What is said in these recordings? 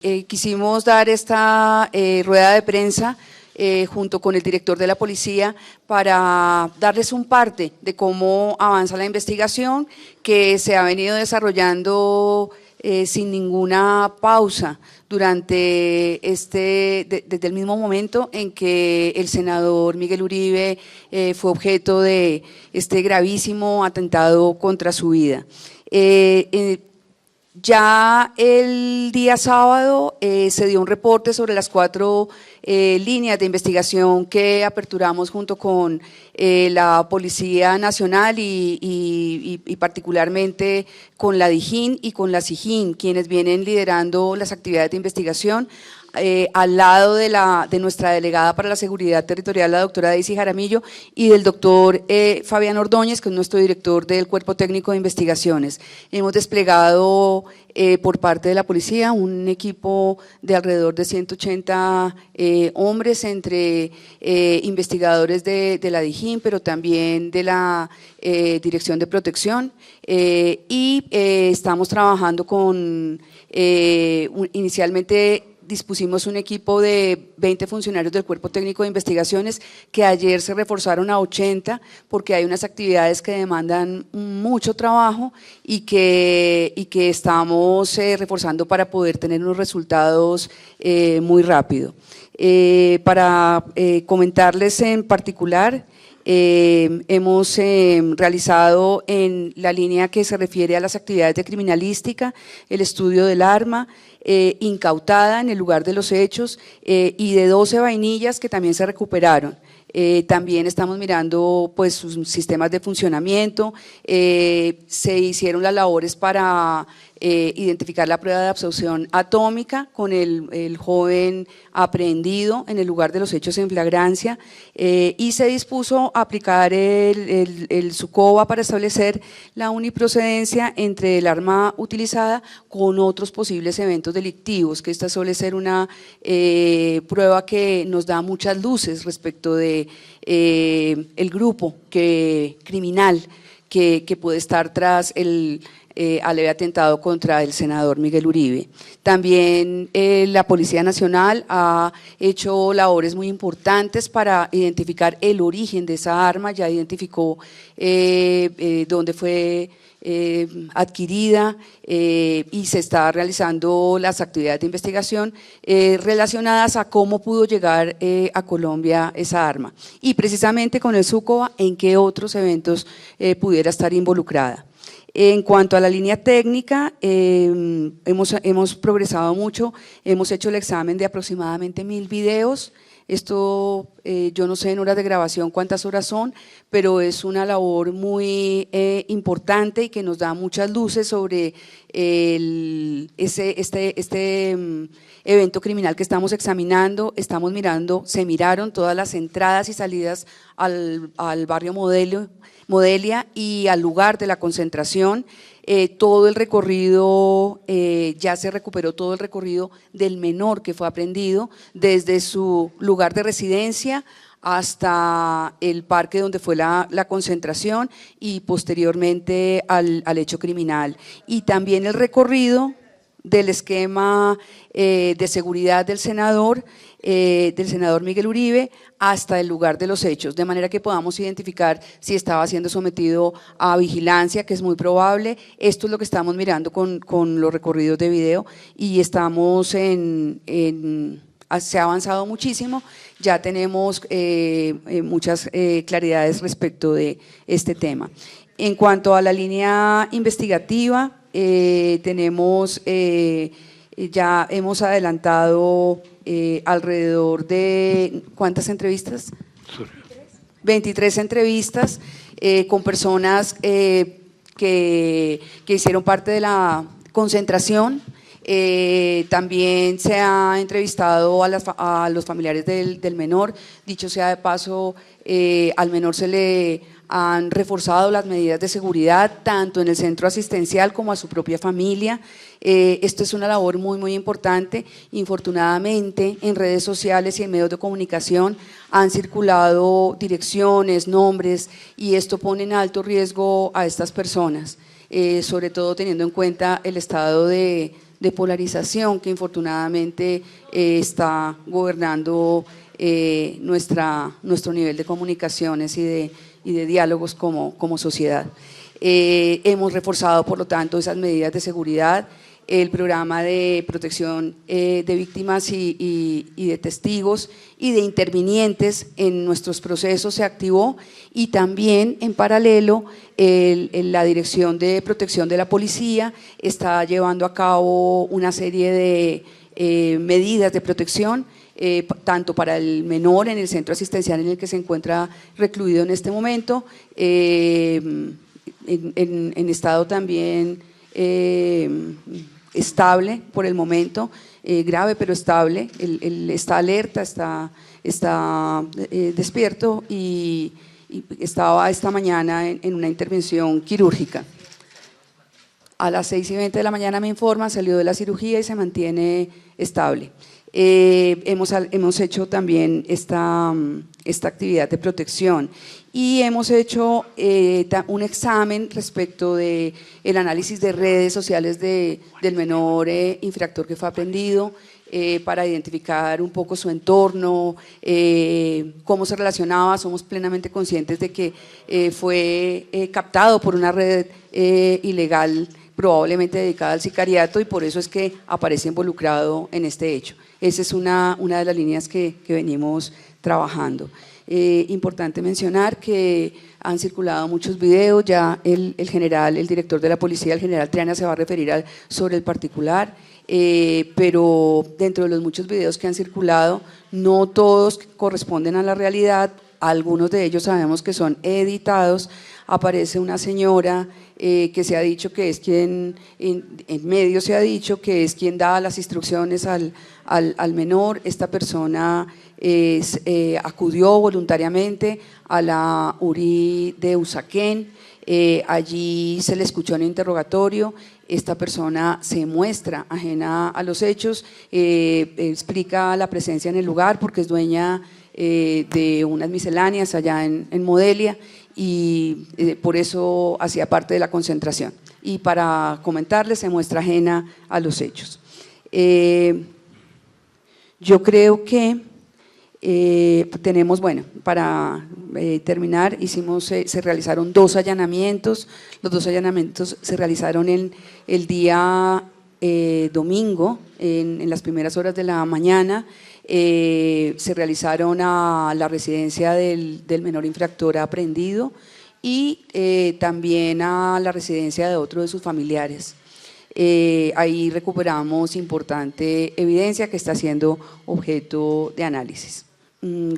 Quisimos dar esta rueda de prensa junto con el director de la policía para darles un parte de cómo avanza la investigación que se ha venido desarrollando sin ninguna pausa durante desde el mismo momento en que el senador Miguel Uribe fue objeto de este gravísimo atentado contra su vida. Ya el día sábado se dio un reporte sobre las 4 líneas de investigación que aperturamos junto con la Policía Nacional y particularmente con la DIJÍN y con la SIJÍN, quienes vienen liderando las actividades de investigación. Al lado de nuestra delegada para la seguridad territorial, la doctora Daisy Jaramillo, y del doctor Fabián Ordóñez, que es nuestro director del Cuerpo Técnico de Investigaciones. Hemos desplegado por parte de la policía un equipo de alrededor de 180 hombres, entre investigadores de la DIJÍN, pero también de la Dirección de Protección, y estamos trabajando con, inicialmente, dispusimos un equipo de 20 funcionarios del Cuerpo Técnico de Investigaciones que ayer se reforzaron a 80 porque hay unas actividades que demandan mucho trabajo y que estamos reforzando para poder tener unos resultados muy rápido. Para comentarles en particular, hemos realizado en la línea que se refiere a las actividades de criminalística, el estudio del arma, incautada en el lugar de los hechos y de 12 vainillas que también se recuperaron. También estamos mirando pues sus sistemas de funcionamiento, se hicieron las labores para identificar la prueba de absorción atómica con el joven aprehendido en el lugar de los hechos en flagrancia, y se dispuso a aplicar el SUCOVA para establecer la uniprocedencia entre el arma utilizada con otros posibles eventos delictivos, que esta suele ser una prueba que nos da muchas luces respecto de el grupo criminal que puede estar tras al leve atentado contra el senador Miguel Uribe. También la Policía Nacional ha hecho labores muy importantes para identificar el origen de esa arma, ya identificó dónde fue adquirida y se está realizando las actividades de investigación relacionadas a cómo pudo llegar a Colombia esa arma y precisamente con el SUCOVA en qué otros eventos pudiera estar involucrada. En cuanto a la línea técnica, hemos progresado mucho, hemos hecho el examen de aproximadamente 1000 videos. Esto yo no sé en horas de grabación cuántas horas son, pero es una labor muy importante y que nos da muchas luces sobre este evento criminal que estamos examinando. Estamos mirando, se miraron todas las entradas y salidas al barrio Modelia y al lugar de la concentración. Todo el recorrido, ya se recuperó todo el recorrido del menor que fue aprehendido desde su lugar de residencia hasta el parque donde fue la concentración y posteriormente al hecho criminal, y también el recorrido del esquema de seguridad del senador Miguel Uribe hasta el lugar de los hechos, de manera que podamos identificar si estaba siendo sometido a vigilancia, que es muy probable. Esto es lo que estamos mirando con los recorridos de video y estamos se ha avanzado muchísimo, ya tenemos muchas claridades respecto de este tema. En cuanto a la línea investigativa, tenemos, ya hemos adelantado alrededor de, ¿cuántas entrevistas? 23 entrevistas con personas que hicieron parte de la concentración. También se ha entrevistado a los familiares del menor. Dicho sea de paso, al menor se le han reforzado las medidas de seguridad tanto en el centro asistencial como a su propia familia. Esto es una labor muy importante. Infortunadamente en redes sociales y en medios de comunicación han circulado direcciones, nombres, y esto pone en alto riesgo a estas personas, sobre todo teniendo en cuenta el estado de de polarización que infortunadamente está gobernando nuestro nivel de comunicaciones y de diálogos como sociedad. Hemos reforzado, por lo tanto, esas medidas de seguridad. El programa de protección de víctimas y de testigos y de intervinientes en nuestros procesos se activó, y también en paralelo la Dirección de Protección de la Policía está llevando a cabo una serie de medidas de protección, tanto para el menor en el centro asistencial en el que se encuentra recluido en este momento, en estado también estable por el momento, grave pero estable, él está alerta, está despierto, y estaba esta mañana en una intervención quirúrgica. A las 6:20 de la mañana me informa, salió de la cirugía y se mantiene estable. Hemos hecho también esta actividad de protección, y hemos hecho un examen respecto del análisis de redes sociales del menor infractor que fue aprehendido, para identificar un poco su entorno, cómo se relacionaba. Somos plenamente conscientes de que fue captado por una red ilegal, probablemente dedicada al sicariato, y por eso es que aparece involucrado en este hecho. Esa es una de las líneas que venimos trabajando. Importante mencionar que han circulado muchos videos, ya el director de la policía, el general Triana, se va a referir sobre el particular, pero dentro de los muchos videos que han circulado, no todos corresponden a la realidad, algunos de ellos sabemos que son editados. Aparece una señora que se ha dicho que es quien, en medio se ha dicho que es quien da las instrucciones al menor. Esta persona acudió voluntariamente a la URI de Usaquén, allí se le escuchó en interrogatorio. Esta persona se muestra ajena a los hechos, explica la presencia en el lugar porque es dueña de unas misceláneas allá en Modelia, y por eso hacía parte de la concentración, y para comentarles se muestra ajena a los hechos. Yo creo que tenemos, bueno, para terminar, se realizaron 2 allanamientos. Los 2 allanamientos se realizaron el día domingo, en las primeras horas de la mañana. Se realizaron a la residencia del menor infractor aprehendido, y también a la residencia de otro de sus familiares. Ahí recuperamos importante evidencia que está siendo objeto de análisis.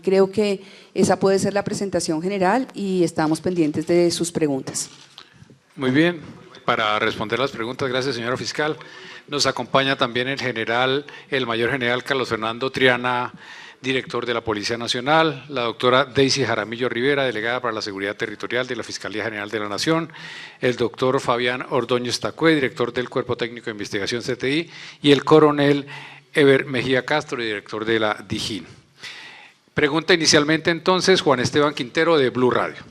Creo que esa puede ser la presentación general y estamos pendientes de sus preguntas. Muy bien, para responder las preguntas, gracias señora fiscal. Nos acompaña también el mayor general Carlos Fernando Triana, director de la Policía Nacional, la doctora Daisy Jaramillo Rivera, delegada para la Seguridad Territorial de la Fiscalía General de la Nación, el doctor Fabián Ordóñez Tacue, director del Cuerpo Técnico de Investigación CTI, y el coronel Eber Mejía Castro, director de la DIJÍN. Pregunta inicialmente entonces Juan Esteban Quintero de Blue Radio.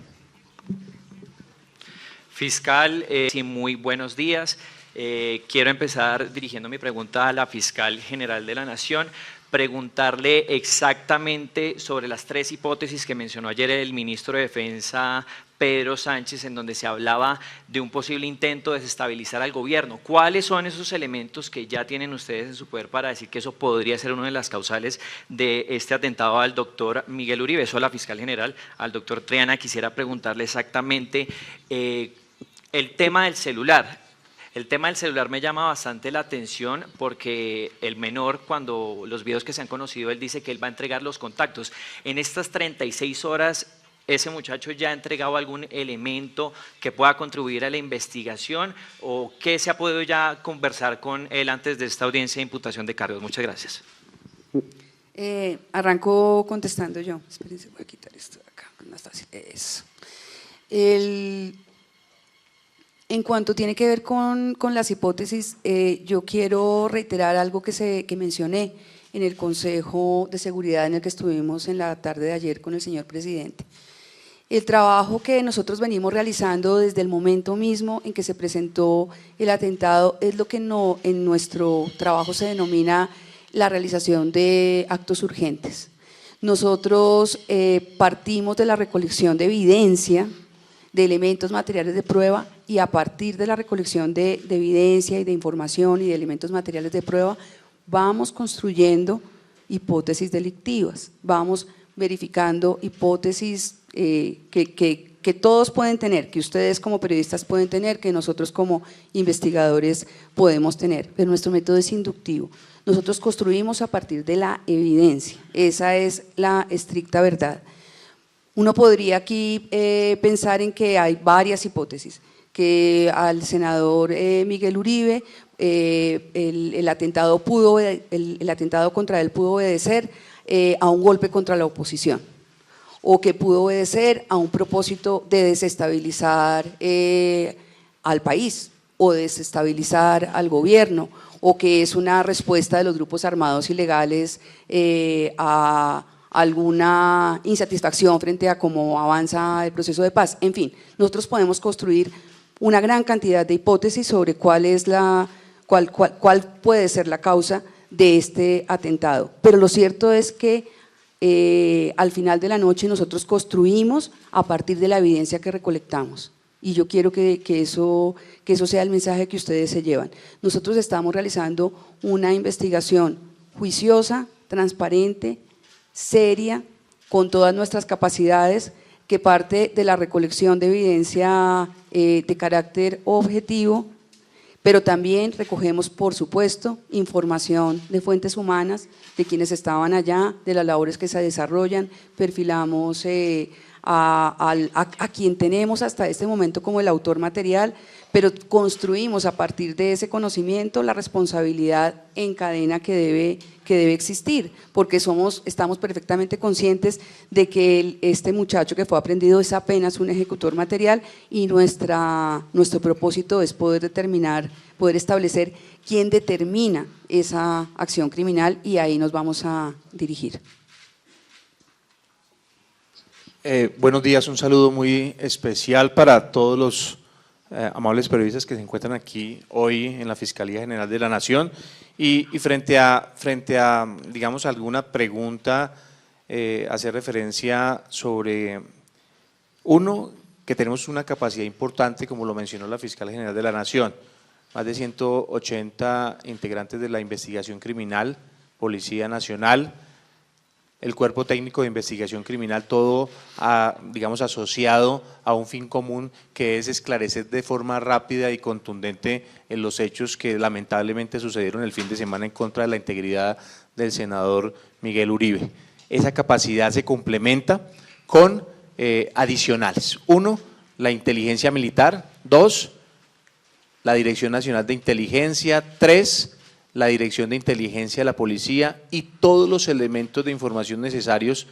Fiscal, sí, muy buenos días. Quiero empezar dirigiendo mi pregunta a la Fiscal General de la Nación, preguntarle exactamente sobre las 3 hipótesis que mencionó ayer el ministro de Defensa, Pedro Sánchez, en donde se hablaba de un posible intento de desestabilizar al gobierno. ¿Cuáles son esos elementos que ya tienen ustedes en su poder para decir que eso podría ser una de las causales de este atentado al doctor Miguel Uribe? Eso a la Fiscal General. Al doctor Triana quisiera preguntarle exactamente el tema del celular. El tema del celular me llama bastante la atención porque el menor, cuando los videos que se han conocido, él dice que él va a entregar los contactos. En estas 36 horas, ¿ese muchacho ya ha entregado algún elemento que pueda contribuir a la investigación, o qué se ha podido ya conversar con él antes de esta audiencia de imputación de cargos? Muchas gracias. Arranco contestando yo. Espérense, voy a quitar esto de acá, más fácil. Eso. En cuanto tiene que ver con las hipótesis, yo quiero reiterar algo que mencioné en el Consejo de Seguridad en el que estuvimos en la tarde de ayer con el señor presidente. El trabajo que nosotros venimos realizando desde el momento mismo en que se presentó el atentado es lo que en nuestro trabajo se denomina la realización de actos urgentes. Nosotros partimos de la recolección de evidencia, de elementos materiales de prueba, y a partir de la recolección de evidencia y de información y de elementos materiales de prueba vamos construyendo hipótesis delictivas, vamos verificando hipótesis que todos pueden tener, que ustedes como periodistas pueden tener, que nosotros como investigadores podemos tener, pero nuestro método es inductivo. Nosotros construimos a partir de la evidencia, esa es la estricta verdad. Uno podría aquí pensar en que hay varias hipótesis, que al senador Miguel Uribe el atentado contra él pudo obedecer a un golpe contra la oposición, o que pudo obedecer a un propósito de desestabilizar al país o desestabilizar al gobierno, o que es una respuesta de los grupos armados ilegales a alguna insatisfacción frente a cómo avanza el proceso de paz. En fin, nosotros podemos construir una gran cantidad de hipótesis sobre cuál puede ser la causa de este atentado, pero lo cierto es que al final de la noche nosotros construimos a partir de la evidencia que recolectamos, y yo quiero que eso sea el mensaje que ustedes se llevan. Nosotros estamos realizando una investigación juiciosa, transparente, seria, con todas nuestras capacidades, que parte de la recolección de evidencia de carácter objetivo, pero también recogemos, por supuesto, información de fuentes humanas, de quienes estaban allá, de las labores que se desarrollan, perfilamos a quien tenemos hasta este momento como el autor material, pero construimos a partir de ese conocimiento la responsabilidad en cadena que debe existir, porque estamos perfectamente conscientes de que este muchacho que fue aprehendido es apenas un ejecutor material, y nuestro propósito es poder establecer quién determina esa acción criminal, y ahí nos vamos a dirigir. Buenos días, un saludo muy especial para todos los amables periodistas que se encuentran aquí hoy en la Fiscalía General de la Nación, y frente a digamos, alguna pregunta, hacer referencia sobre, uno, que tenemos una capacidad importante, como lo mencionó la Fiscal General de la Nación, más de 180 integrantes de la investigación criminal, Policía Nacional, el Cuerpo Técnico de Investigación Criminal, todo digamos asociado a un fin común, que es esclarecer de forma rápida y contundente en los hechos que lamentablemente sucedieron el fin de semana en contra de la integridad del senador Miguel Uribe. Esa capacidad se complementa con adicionales. Uno, la inteligencia militar. Dos, la Dirección Nacional de Inteligencia. Tres, la Dirección de Inteligencia de la Policía, y todos los elementos de información necesarios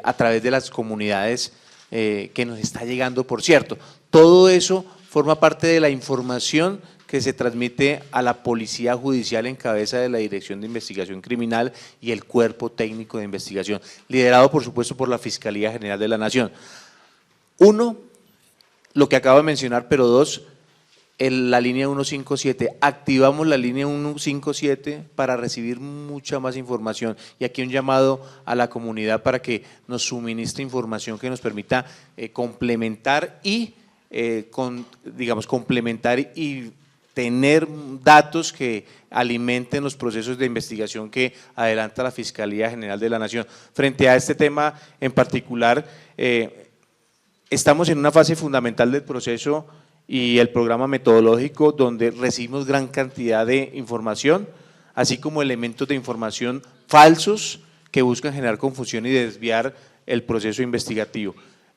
a través de las comunidades que nos está llegando, por cierto. Todo eso forma parte de la información que se transmite a la Policía Judicial en cabeza de la Dirección de Investigación Criminal y el Cuerpo Técnico de Investigación, liderado por supuesto por la Fiscalía General de la Nación. Uno, lo que acabo de mencionar, pero dos, la línea 157, activamos la línea 157 para recibir mucha más información, y aquí un llamado a la comunidad para que nos suministre información que nos permita complementar y tener datos que alimenten los procesos de investigación que adelanta la Fiscalía General de la Nación. Frente a este tema en particular, estamos en una fase fundamental del proceso y el programa metodológico, donde recibimos gran cantidad de información, así como elementos de información falsos que buscan generar confusión y desviar el proceso investigativo.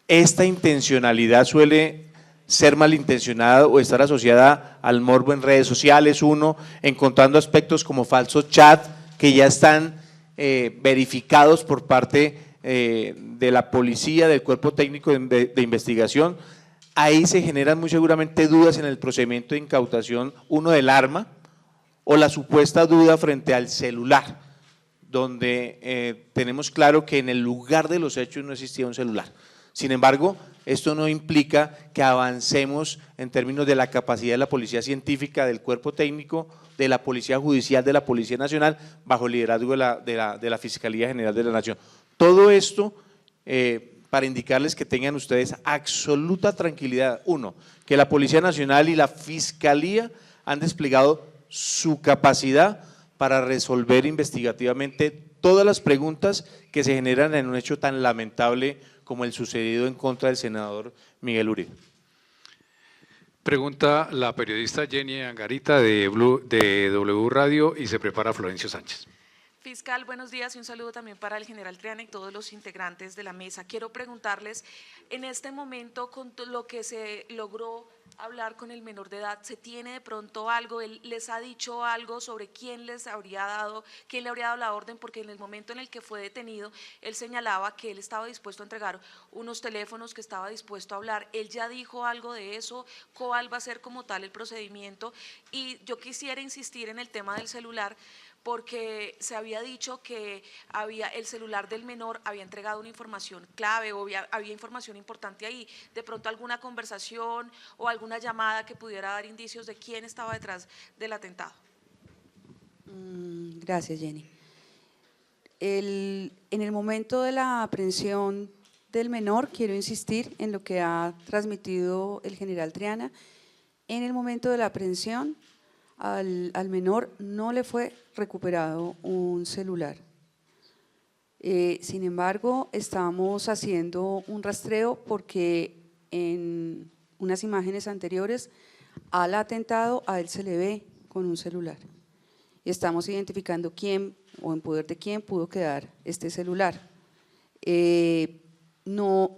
Esta intencionalidad suele ser malintencionada o estar asociada al morbo en redes sociales, uno, encontrando aspectos como falsos chat que ya están verificados por parte de la policía, del Cuerpo Técnico de Investigación. Ahí se generan muy seguramente dudas en el procedimiento de incautación, uno, del arma, o la supuesta duda frente al celular, donde tenemos claro que en el lugar de los hechos no existía un celular, Sin embargo, esto no implica que avancemos en términos de la capacidad de la Policía Científica, del Cuerpo Técnico, de la Policía Judicial, de la Policía Nacional, bajo el liderazgo de la Fiscalía General de la Nación. Todo esto para indicarles que tengan ustedes absoluta tranquilidad. Uno, que la Policía Nacional y la Fiscalía han desplegado su capacidad para resolver investigativamente todas las preguntas que se generan en un hecho tan lamentable como el sucedido en contra del senador Miguel Uribe. Pregunta la periodista Jenny Angarita de W Radio y se prepara Florencio Sánchez. Fiscal, buenos días y un saludo también para el general Triana y todos los integrantes de la mesa. Quiero preguntarles, en este momento, con lo que se logró hablar con el menor de edad, ¿se tiene de pronto algo? ¿Él les ha dicho algo sobre quién les habría dado, quién le habría dado la orden? Porque en el momento en el que fue detenido, él señalaba que él estaba dispuesto a entregar unos teléfonos, que estaba dispuesto a hablar. ¿Él ya dijo algo de eso? ¿Cuál va a ser como tal el procedimiento? Y yo quisiera insistir en el tema del celular, porque se había dicho que el celular del menor había entregado una información clave o había información importante ahí, de pronto alguna conversación o alguna llamada que pudiera dar indicios de quién estaba detrás del atentado. Gracias, Jenny. En el momento de la aprehensión del menor, quiero insistir en lo que ha transmitido el general Triana. En el momento de la aprehensión, al menor no le fue recuperado un celular. Sin embargo, estamos haciendo un rastreo porque en unas imágenes anteriores al atentado a él se le ve con un celular. Estamos identificando quién o en poder de quién pudo quedar este celular.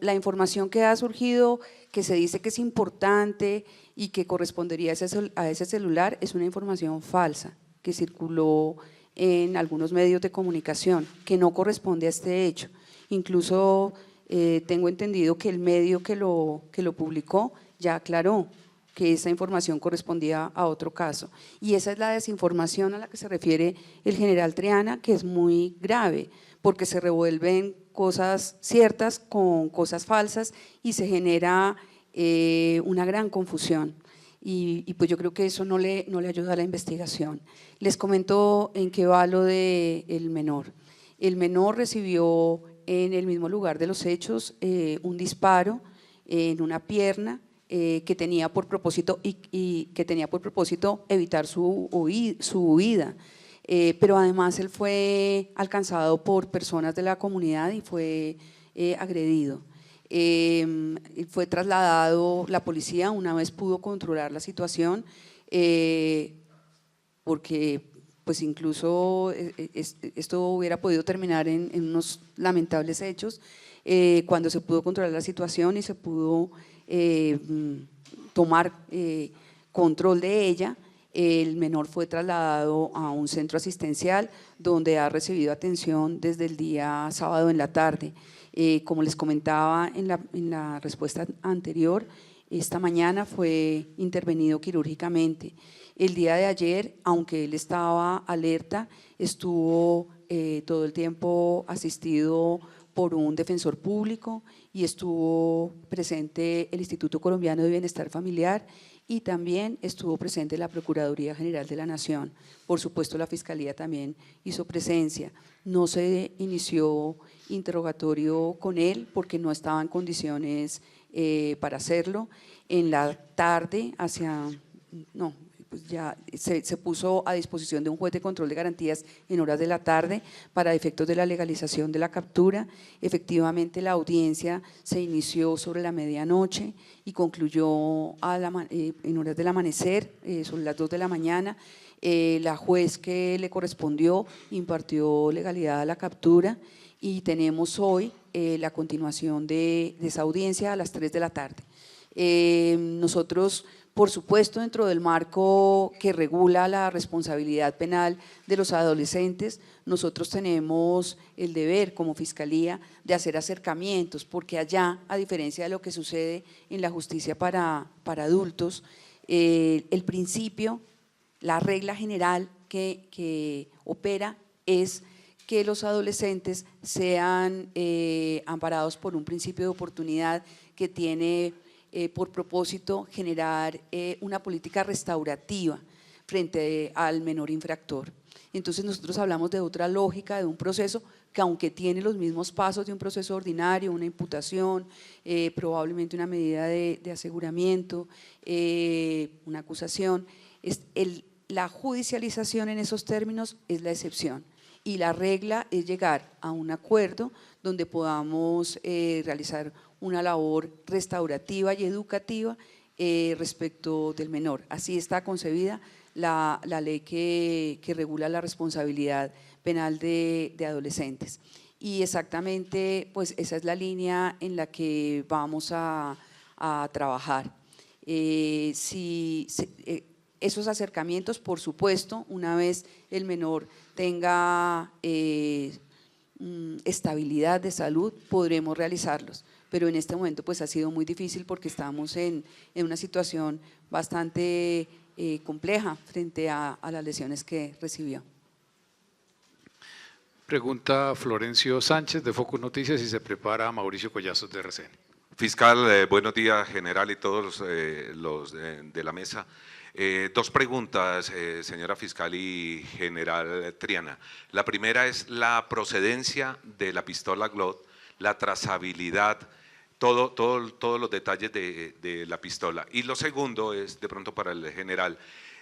La información que ha surgido, que se dice que es importante y que correspondería a ese celular, es una información falsa que circuló en algunos medios de comunicación, que no corresponde a este hecho. Incluso tengo entendido que el medio que lo publicó ya aclaró que esa información correspondía a otro caso. Y esa es la desinformación a la que se refiere el general Triana, que es muy grave, porque se revuelven cosas ciertas con cosas falsas y se genera una gran confusión. Y pues yo creo que eso no le ayuda a la investigación. Les comento en qué va lo del menor. El menor recibió en el mismo lugar de los hechos un disparo en una pierna que tenía por propósito evitar su huida. Pero además él fue alcanzado por personas de la comunidad y fue agredido. Fue trasladado, la policía una vez pudo controlar la situación, porque pues incluso esto hubiera podido terminar en unos lamentables hechos, cuando se pudo controlar la situación y se pudo tomar control de ella. El menor fue trasladado a un centro asistencial donde ha recibido atención desde el día sábado en la tarde. Como les comentaba en la respuesta anterior, esta mañana fue intervenido quirúrgicamente. El día de ayer, aunque él estaba alerta, estuvo todo el tiempo asistido por un defensor público y estuvo presente el Instituto Colombiano de Bienestar Familiar y también estuvo presente la Procuraduría General de la Nación. Por supuesto, la Fiscalía también hizo presencia. No se inició interrogatorio con él porque no estaba en condiciones para hacerlo. En la tarde, pues ya se puso a disposición de un juez de control de garantías en horas de la tarde para efectos de la legalización de la captura. Efectivamente, la audiencia se inició sobre la medianoche y concluyó en horas del amanecer, sobre las 2 de la mañana. La juez que le correspondió impartió legalidad a la captura y tenemos hoy la continuación de esa audiencia a las 3 de la tarde. Nosotros, por supuesto, dentro del marco que regula la responsabilidad penal de los adolescentes, nosotros tenemos el deber como Fiscalía de hacer acercamientos, porque allá, a diferencia de lo que sucede en la justicia para adultos, el principio, la regla general que opera es que los adolescentes sean amparados por un principio de oportunidad que tiene por propósito generar una política restaurativa frente al menor infractor. Entonces nosotros hablamos de otra lógica, de un proceso que aunque tiene los mismos pasos de un proceso ordinario, una imputación, probablemente una medida de aseguramiento, una acusación, la judicialización en esos términos es la excepción y la regla es llegar a un acuerdo donde podamos realizar una labor restaurativa y educativa respecto del menor. Así está concebida la ley que regula la responsabilidad penal de adolescentes. Y exactamente, pues esa es la línea en la que vamos a trabajar. Esos acercamientos, por supuesto, una vez el menor tenga estabilidad de salud, podremos realizarlos. Pero en este momento pues ha sido muy difícil porque estamos en una situación bastante compleja frente a las lesiones que recibió. Pregunta Florencio Sánchez de Focus Noticias y se prepara Mauricio Collazos de RCN. Fiscal, buenos días, general y todos los de la mesa. Dos preguntas, señora fiscal y general Triana. La primera es la procedencia de la pistola Glock, la trazabilidad, todos los detalles de la pistola. Y lo segundo es, de pronto para el general,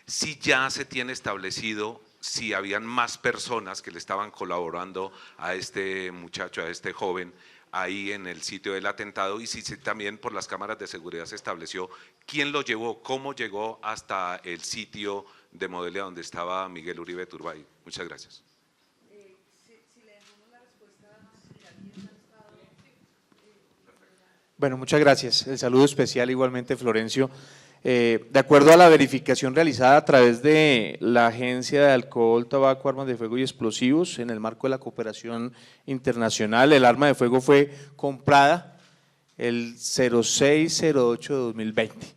si ya se tiene establecido si habían más personas que le estaban colaborando a este muchacho, a este joven, ahí en el sitio del atentado, y si también por las cámaras de seguridad se estableció quién lo llevó, cómo llegó hasta el sitio de Modelia donde estaba Miguel Uribe Turbay. Muchas gracias. Bueno, muchas gracias. El saludo especial igualmente, Florencio. De acuerdo a la verificación realizada a través de la Agencia de Alcohol, Tabaco, Armas de Fuego y Explosivos, en el marco de la cooperación internacional, el arma de fuego fue comprada el 06/08/2020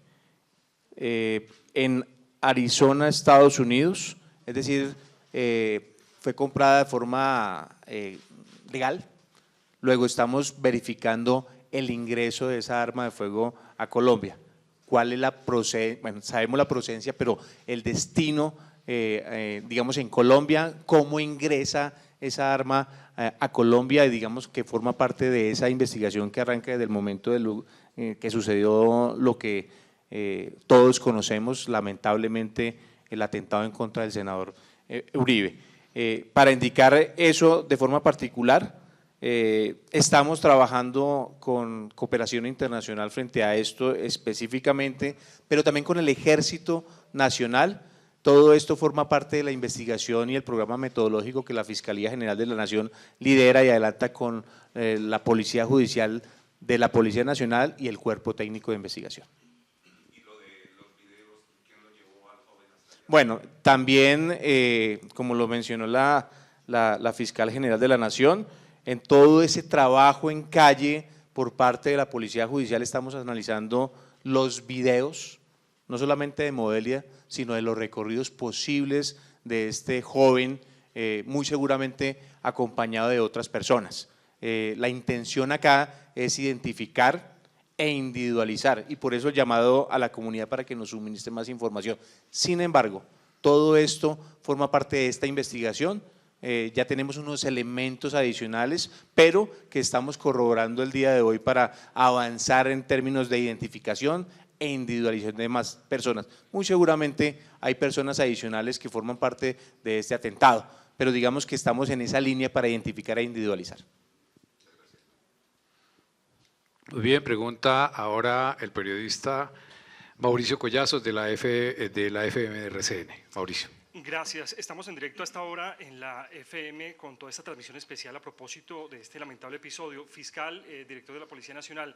en Arizona, Estados Unidos, es decir, fue comprada de forma legal. Luego estamos verificando el ingreso de esa arma de fuego a Colombia. ¿Cuál es la procedencia? Bueno, sabemos la procedencia, pero el destino, digamos, en Colombia, ¿cómo ingresa esa arma a Colombia? Y digamos que forma parte de esa investigación que arranca desde el momento que sucedió lo que todos conocemos, lamentablemente, el atentado en contra del senador Uribe. Para indicar eso de forma particular, estamos trabajando con cooperación internacional frente a esto específicamente, pero también con el Ejército Nacional. Todo esto forma parte de la investigación y el programa metodológico que la Fiscalía General de la Nación lidera y adelanta con la Policía Judicial de la Policía Nacional y el Cuerpo Técnico de Investigación. ¿Y lo de los videos, quién lo llevó al joven hasta allá? Bueno, también, como lo mencionó la Fiscal General de la Nación, en todo ese trabajo en calle por parte de la Policía Judicial estamos analizando los videos, no solamente de Modelia, sino de los recorridos posibles de este joven, muy seguramente acompañado de otras personas. La intención acá es identificar e individualizar, y por eso el llamado a la comunidad para que nos suministre más información. Sin embargo, todo esto forma parte de esta investigación. Ya tenemos unos elementos adicionales, pero que estamos corroborando el día de hoy para avanzar en términos de identificación e individualización de más personas. Muy seguramente hay personas adicionales que forman parte de este atentado, pero digamos que estamos en esa línea para identificar e individualizar. Muy bien, pregunta ahora el periodista Mauricio Collazos de la FM de RCN. Mauricio. Gracias. Estamos en directo a esta hora en la FM con toda esta transmisión especial a propósito de este lamentable episodio. Fiscal, director de la Policía Nacional,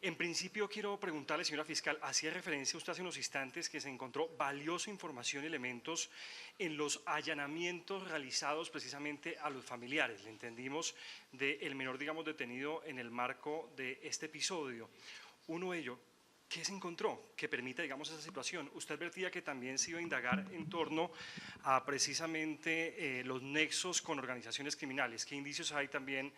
en principio quiero preguntarle, señora fiscal, hacía referencia usted hace unos instantes que se encontró valiosa información y elementos en los allanamientos realizados precisamente a los familiares. Le entendimos del menor, digamos, detenido en el marco de este episodio. Uno de ellos, ¿qué se encontró que permita, digamos, esa situación? Usted advertía que también se iba a indagar en torno a precisamente los nexos con organizaciones criminales. ¿Qué indicios hay también,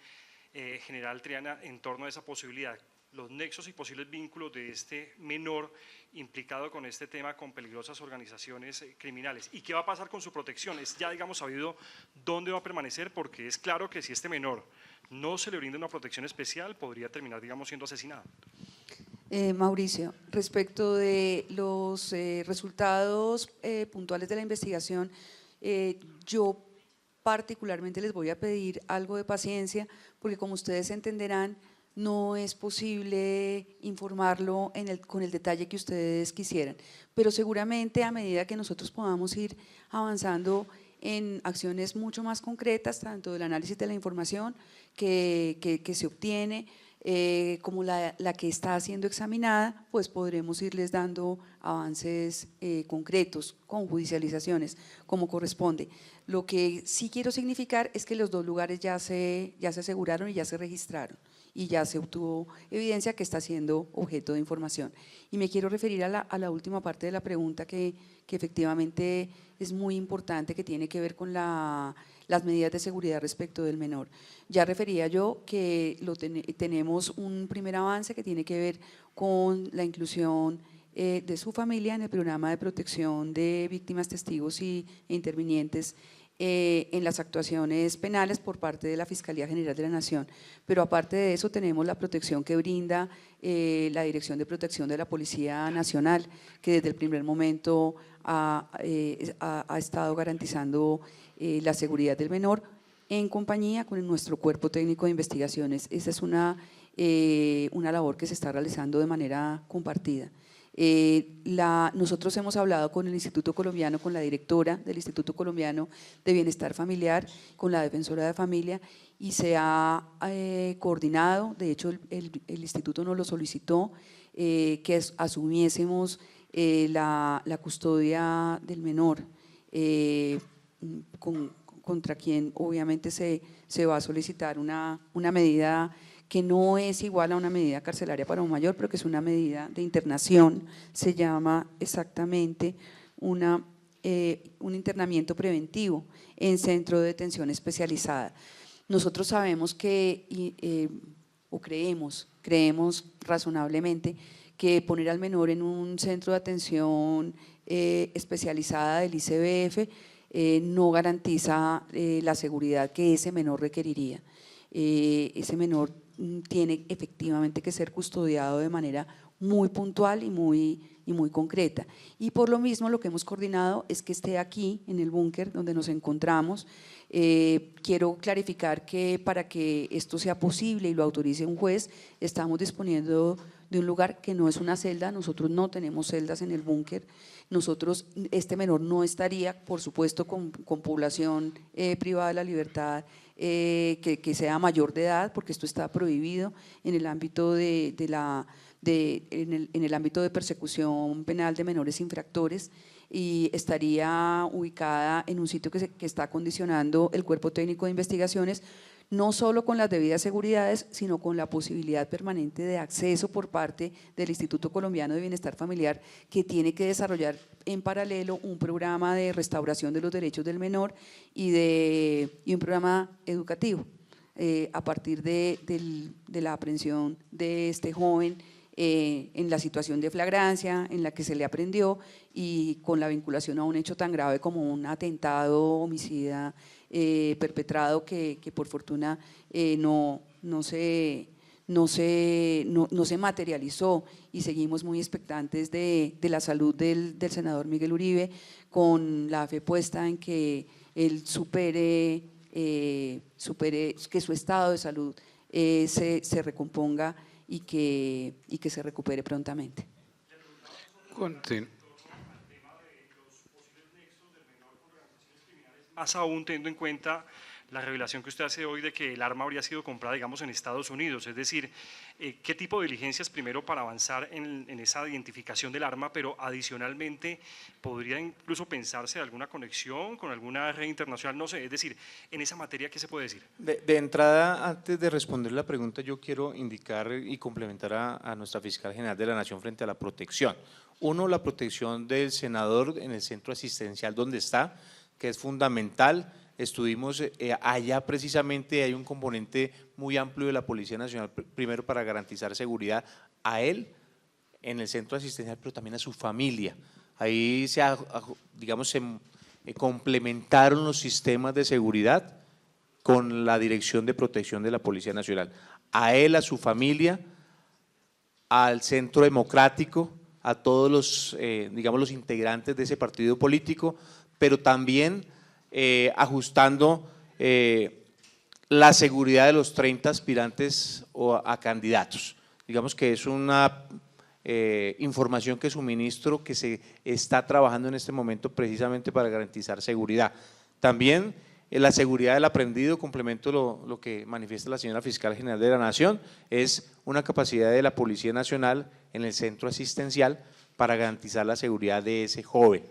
general Triana, en torno a esa posibilidad? Los nexos y posibles vínculos de este menor implicado con este tema con peligrosas organizaciones criminales. ¿Y qué va a pasar con su protección? ¿Es ya, digamos, sabido dónde va a permanecer? Porque es claro que si este menor no se le brinda una protección especial, podría terminar, digamos, siendo asesinado. Mauricio, respecto de los resultados puntuales de la investigación, yo particularmente les voy a pedir algo de paciencia, porque como ustedes entenderán, no es posible informarlo con el detalle que ustedes quisieran, pero seguramente a medida que nosotros podamos ir avanzando en acciones mucho más concretas, tanto del análisis de la información que se obtiene, como la que está siendo examinada, pues podremos irles dando avances concretos con judicializaciones, como corresponde. Lo que sí quiero significar es que los dos lugares ya se aseguraron y ya se registraron y ya se obtuvo evidencia que está siendo objeto de información. Y me quiero referir a la última parte de la pregunta que efectivamente es muy importante, que tiene que ver con las medidas de seguridad respecto del menor. Ya refería yo que tenemos un primer avance que tiene que ver con la inclusión de su familia en el programa de protección de víctimas, testigos e intervinientes en las actuaciones penales por parte de la Fiscalía General de la Nación. Pero aparte de eso tenemos la protección que brinda la Dirección de Protección de la Policía Nacional, que desde el primer momento ha estado garantizando la seguridad del menor en compañía con nuestro Cuerpo Técnico de Investigaciones. Esa es una labor que se está realizando de manera compartida. Nosotros hemos hablado con el Instituto Colombiano, con la directora del Instituto Colombiano de Bienestar Familiar, con la defensora de familia, y se ha coordinado, de hecho el instituto nos lo solicitó, que asumiésemos la custodia del menor, contra quien obviamente se va a solicitar una medida que no es igual a una medida carcelaria para un mayor, pero que es una medida de internación, se llama exactamente un internamiento preventivo en centro de detención especializada. Nosotros sabemos o creemos razonablemente que poner al menor en un centro de atención especializada del ICBF no garantiza la seguridad que ese menor requeriría. Ese menor tiene efectivamente que ser custodiado de manera muy puntual y muy concreta. Y por lo mismo lo que hemos coordinado es que esté aquí en el búnker donde nos encontramos. Quiero clarificar que para que esto sea posible y lo autorice un juez, estamos disponiendo de un lugar que no es una celda. Nosotros no tenemos celdas en el búnker. Este menor no estaría, por supuesto, con población privada de la libertad, que sea mayor de edad, porque esto está prohibido en el ámbito en el ámbito de persecución penal de menores infractores, y estaría ubicada en un sitio que está acondicionando el Cuerpo Técnico de Investigaciones, no solo con las debidas seguridades, sino con la posibilidad permanente de acceso por parte del Instituto Colombiano de Bienestar Familiar, que tiene que desarrollar en paralelo un programa de restauración de los derechos del menor y un programa educativo a partir de la aprehensión de este joven en la situación de flagrancia en la que se le aprendió y con la vinculación a un hecho tan grave como un atentado homicida perpetrado que por fortuna no se materializó, y seguimos muy expectantes de la salud del senador Miguel Uribe, con la fe puesta en que él supere que su estado de salud se recomponga y que se recupere prontamente. Sí. Más aún teniendo en cuenta la revelación que usted hace hoy de que el arma habría sido comprada, digamos, en Estados Unidos. Es decir, ¿qué tipo de diligencias primero para avanzar en esa identificación del arma, pero adicionalmente podría incluso pensarse alguna conexión con alguna red internacional? No sé, es decir, en esa materia, ¿qué se puede decir? De entrada, antes de responder la pregunta, yo quiero indicar y complementar a nuestra fiscal general de la Nación frente a la protección. Uno, la protección del senador en el centro asistencial donde está, que es fundamental. Estuvimos allá precisamente, hay un componente muy amplio de la Policía Nacional, primero para garantizar seguridad a él en el centro asistencial, pero también a su familia. Ahí digamos, se complementaron los sistemas de seguridad con la Dirección de Protección de la Policía Nacional. A él, a su familia, al Centro Democrático, a todos los, digamos, los integrantes de ese partido político, pero también ajustando la seguridad de los 30 aspirantes a candidatos. Digamos que es una información que suministro que se está trabajando en este momento precisamente para garantizar seguridad. También la seguridad del aprendido, complemento lo que manifiesta la señora Fiscal General de la Nación, es una capacidad de la Policía Nacional en el centro asistencial para garantizar la seguridad de ese joven.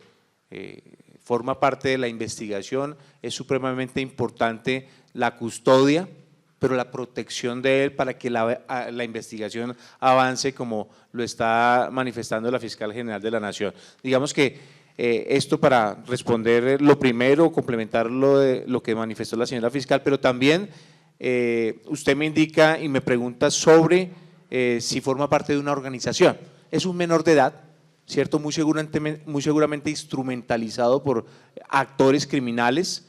Forma parte de la investigación, es supremamente importante la custodia, pero la protección de él para que la investigación avance como lo está manifestando la Fiscal General de la Nación. Digamos que esto para responder lo primero, complementar lo que manifestó la señora Fiscal, pero también usted me indica y me pregunta sobre si forma parte de una organización. Es un menor de edad, ¿cierto? Muy seguramente instrumentalizado por actores criminales.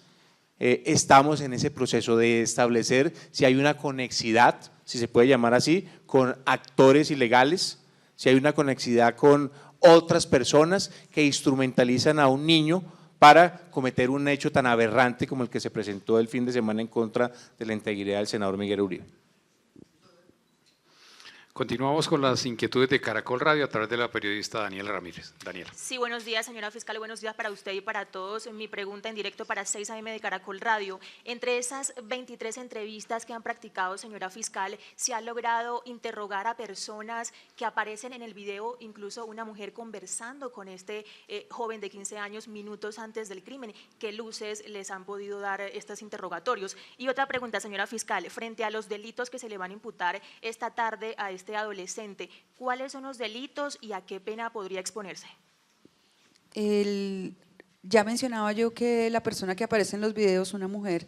Estamos en ese proceso de establecer si hay una conexidad, si se puede llamar así, con actores ilegales, si hay una conexidad con otras personas que instrumentalizan a un niño para cometer un hecho tan aberrante como el que se presentó el fin de semana en contra de la integridad del senador Miguel Uribe. Continuamos con las inquietudes de Caracol Radio a través de la periodista Daniela Ramírez. Daniela. Sí, buenos días, señora fiscal, buenos días para usted y para todos. Mi pregunta en directo para 6 AM de Caracol Radio. Entre esas 23 entrevistas que han practicado, señora fiscal, ¿se ha logrado interrogar a personas que aparecen en el video, incluso una mujer conversando con este joven de 15 años minutos antes del crimen? ¿Qué luces les han podido dar estos interrogatorios? Y otra pregunta, señora fiscal, frente a los delitos que se le van a imputar esta tarde a este adolescente, ¿cuáles son los delitos y a qué pena podría exponerse? Ya mencionaba yo que la persona que aparece en los videos, una mujer,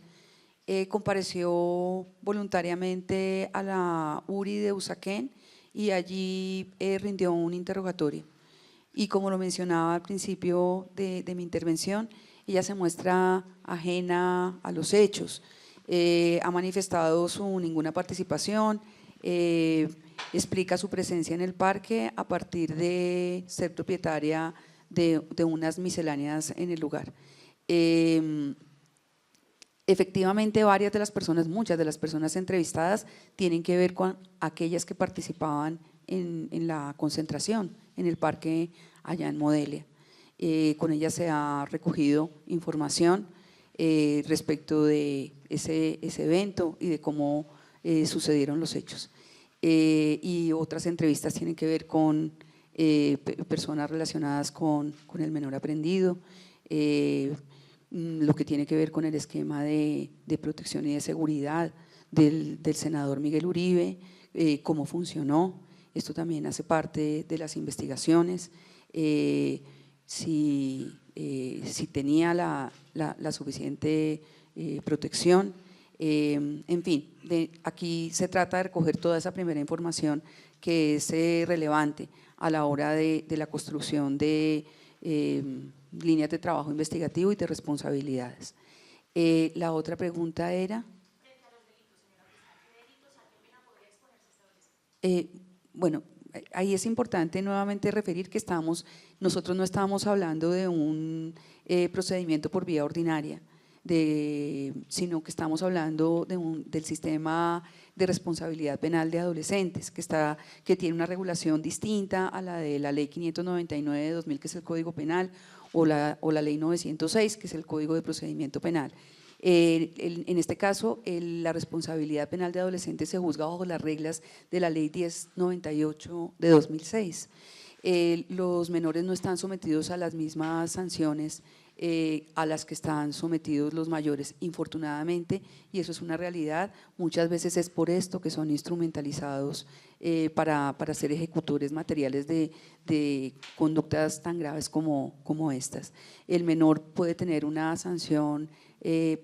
compareció voluntariamente a la URI de Usaquén y allí rindió un interrogatorio. Y como lo mencionaba al principio de mi intervención, ella se muestra ajena a los hechos, ha manifestado su ninguna participación, explica su presencia en el parque a partir de ser propietaria de unas misceláneas en el lugar. Efectivamente, varias de las personas, muchas de las personas entrevistadas tienen que ver con aquellas que participaban en la concentración en el parque allá en Modelia. Con ellas se ha recogido información respecto de ese evento y de cómo sucedieron los hechos. Y otras entrevistas tienen que ver con personas relacionadas con el menor aprendido, lo que tiene que ver con el esquema de protección y de seguridad del senador Miguel Uribe, cómo funcionó. Esto también hace parte de las investigaciones, si tenía la suficiente protección. En fin, aquí se trata de recoger toda esa primera información que es relevante a la hora de la construcción de líneas de trabajo investigativo y de responsabilidades. La otra pregunta era… Bueno, ahí es importante nuevamente referir que nosotros no estábamos hablando de un procedimiento por vía ordinaria, sino que estamos hablando del sistema de responsabilidad penal de adolescentes, que tiene una regulación distinta a la de la Ley 599 de 2000, que es el Código Penal, o la Ley 906, que es el Código de Procedimiento Penal. En este caso, la responsabilidad penal de adolescentes se juzga bajo las reglas de la Ley 1098 de 2006. Los menores no están sometidos a las mismas sanciones a las que están sometidos los mayores, infortunadamente, y eso es una realidad. Muchas veces es por esto que son instrumentalizados para ser ejecutores materiales de conductas tan graves como estas. El menor puede tener una sanción,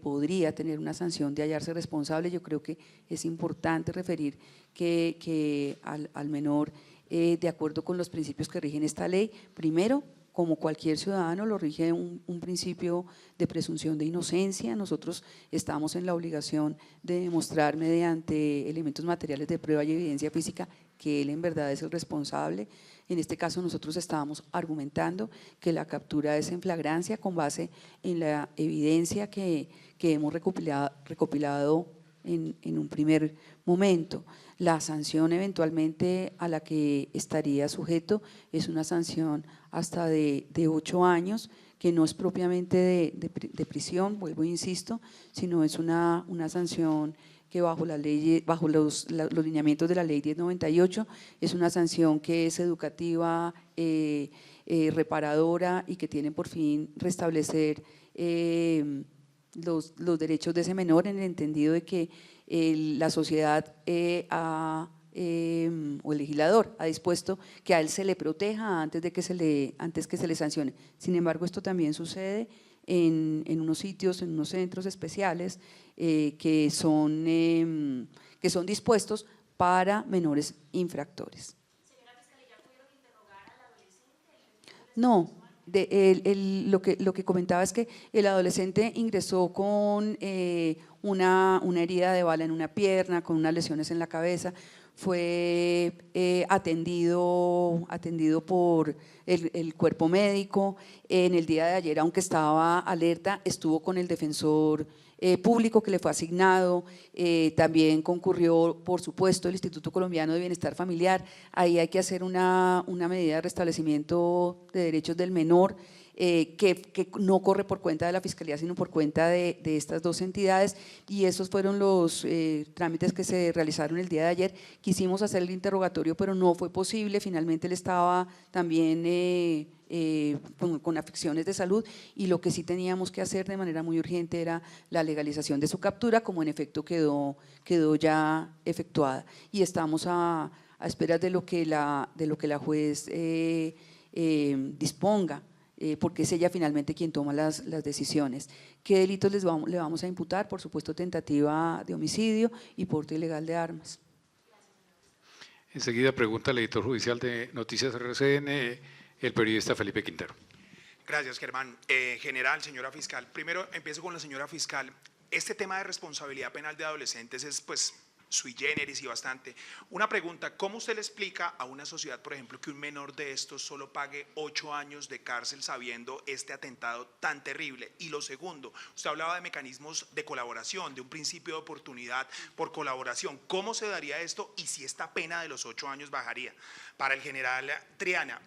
podría tener una sanción de hallarse responsable. Yo creo que es importante referir que al menor, de acuerdo con los principios que rigen esta ley, primero, como cualquier ciudadano, lo rige un principio de presunción de inocencia. Nosotros estamos en la obligación de demostrar mediante elementos materiales de prueba y evidencia física que él en verdad es el responsable. En este caso nosotros estábamos argumentando que la captura es en flagrancia con base en la evidencia que hemos recopilado en un primer momento. La sanción eventualmente a la que estaría sujeto es una sanción hasta de 8 años, que no es propiamente de prisión, vuelvo e insisto, sino es una sanción que bajo los lineamientos de la Ley 1098 es una sanción que es educativa, reparadora y que tiene por fin restablecer los derechos de ese menor, en el entendido de que la sociedad o el legislador ha dispuesto que a él se le proteja antes que se le sancione. Sin embargo, esto también sucede en unos sitios, en unos centros especiales que son dispuestos para menores infractores. Señora fiscal, ¿ya pudieron interrogar al adolescente? No, lo que comentaba es que el adolescente ingresó con una herida de bala en una pierna, con unas lesiones en la cabeza, fue atendido por el cuerpo médico. En el día de ayer, aunque estaba alerta, estuvo con el defensor público que le fue asignado, también concurrió, por supuesto, el Instituto Colombiano de Bienestar Familiar. Ahí hay que hacer una medida de restablecimiento de derechos del menor, que no corre por cuenta de la Fiscalía, sino por cuenta de estas dos entidades, y esos fueron los trámites que se realizaron el día de ayer. Quisimos hacer el interrogatorio, pero no fue posible. Finalmente él estaba también con afecciones de salud, y lo que sí teníamos que hacer de manera muy urgente era la legalización de su captura, como en efecto quedó ya efectuada, y estamos a esperas de lo que la juez disponga, porque es ella finalmente quien toma las decisiones. ¿Qué delitos le vamos a imputar? Por supuesto, tentativa de homicidio y porte ilegal de armas. Enseguida pregunta el editor judicial de Noticias RCN, el periodista Felipe Quintero. Gracias, Germán. General, señora fiscal, primero empiezo con la señora fiscal. Este tema de responsabilidad penal de adolescentes es pues sui generis y bastante. Una pregunta: ¿cómo usted le explica a una sociedad, por ejemplo, que un menor de estos solo pague 8 años de cárcel sabiendo este atentado tan terrible? Y lo segundo, usted hablaba de mecanismos de colaboración, de un principio de oportunidad por colaboración. ¿Cómo se daría esto y si esta pena de los 8 años bajaría? Para el general Triana,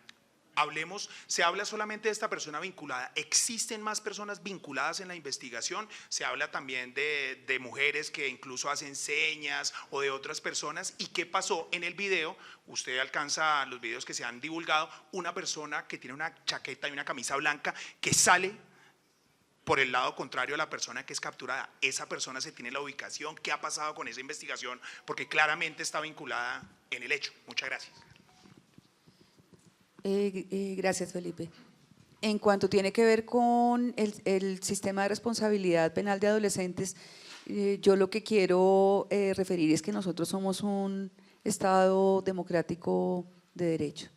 se habla solamente de esta persona vinculada. ¿Existen más personas vinculadas en la investigación? Se habla también de mujeres que incluso hacen señas, o de otras personas. ¿Y qué pasó en el video? Usted alcanza los videos que se han divulgado, una persona que tiene una chaqueta y una camisa blanca que sale por el lado contrario a la persona que es capturada. ¿Esa persona se tiene la ubicación? ¿Qué ha pasado con esa investigación? Porque claramente está vinculada en el hecho. Muchas gracias. Gracias, Felipe. En cuanto tiene que ver con el sistema de responsabilidad penal de adolescentes, yo lo que quiero referir es que nosotros somos un Estado democrático de derecho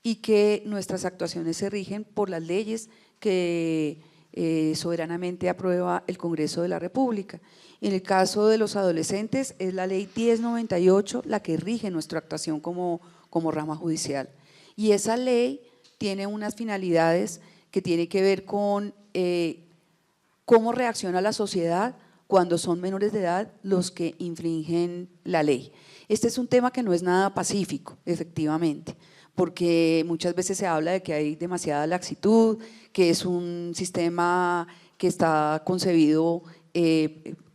y que nuestras actuaciones se rigen por las leyes que soberanamente aprueba el Congreso de la República. En el caso de los adolescentes es la Ley 1098 la que rige nuestra actuación como rama judicial. Y esa ley tiene unas finalidades que tienen que ver con cómo reacciona la sociedad cuando son menores de edad los que infringen la ley. Este es un tema que no es nada pacífico, efectivamente, porque muchas veces se habla de que hay demasiada laxitud, que es un sistema que está concebido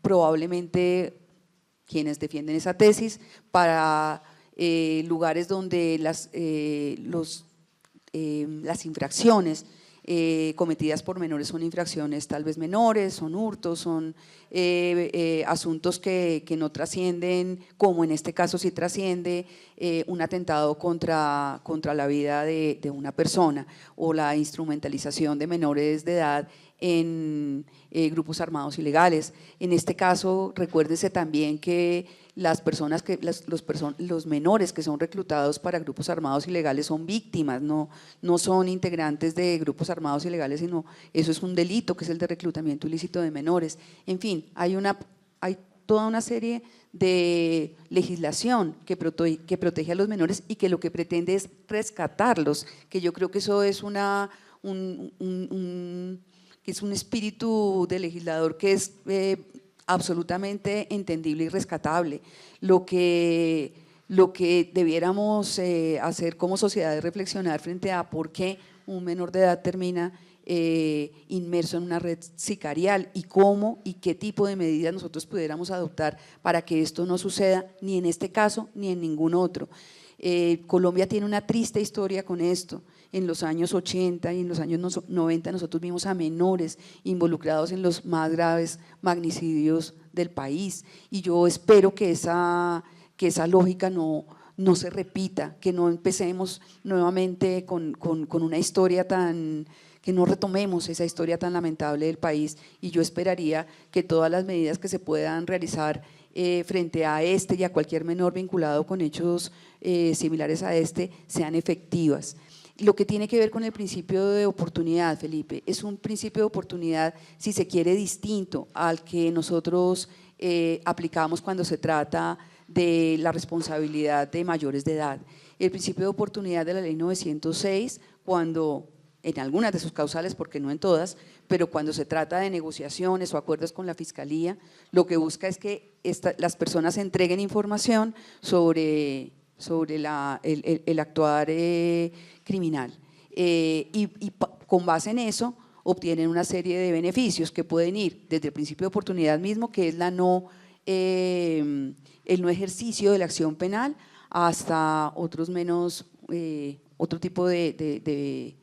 probablemente quienes defienden esa tesis, para lugares donde las infracciones cometidas por menores son infracciones tal vez menores, son hurtos, son asuntos que no trascienden, como en este caso sí trasciende un atentado contra la vida de una persona, o la instrumentalización de menores de edad en grupos armados ilegales. En este caso, recuérdese también que los menores que son reclutados para grupos armados ilegales son víctimas, no son integrantes de grupos armados ilegales, sino eso es un delito, que es el de reclutamiento ilícito de menores. En fin, hay toda una serie de legislación que protege a los menores y que lo que pretende es rescatarlos, que yo creo que eso es que es un espíritu de legislador que es absolutamente entendible y rescatable. Lo que debiéramos hacer como sociedad es reflexionar frente a por qué un menor de edad termina inmerso en una red sicarial, y cómo y qué tipo de medidas nosotros pudiéramos adoptar para que esto no suceda ni en este caso ni en ningún otro. Colombia tiene una triste historia con esto. En los años 80 y en los años 90 nosotros vimos a menores involucrados en los más graves magnicidios del país, y yo espero que esa lógica no se repita, que no empecemos nuevamente con una historia que no retomemos esa historia tan lamentable del país, y yo esperaría que todas las medidas que se puedan realizar frente a este y a cualquier menor vinculado con hechos similares a este sean efectivas. Lo que tiene que ver con el principio de oportunidad, Felipe, es un principio de oportunidad, si se quiere, distinto al que nosotros aplicamos cuando se trata de la responsabilidad de mayores de edad. El principio de oportunidad de la ley 906, cuando en algunas de sus causales, porque no en todas, pero cuando se trata de negociaciones o acuerdos con la Fiscalía, lo que busca es que las personas entreguen información sobre el actuar criminal, y con base en eso obtienen una serie de beneficios que pueden ir desde el principio de oportunidad mismo, que es el no ejercicio de la acción penal, hasta otro tipo de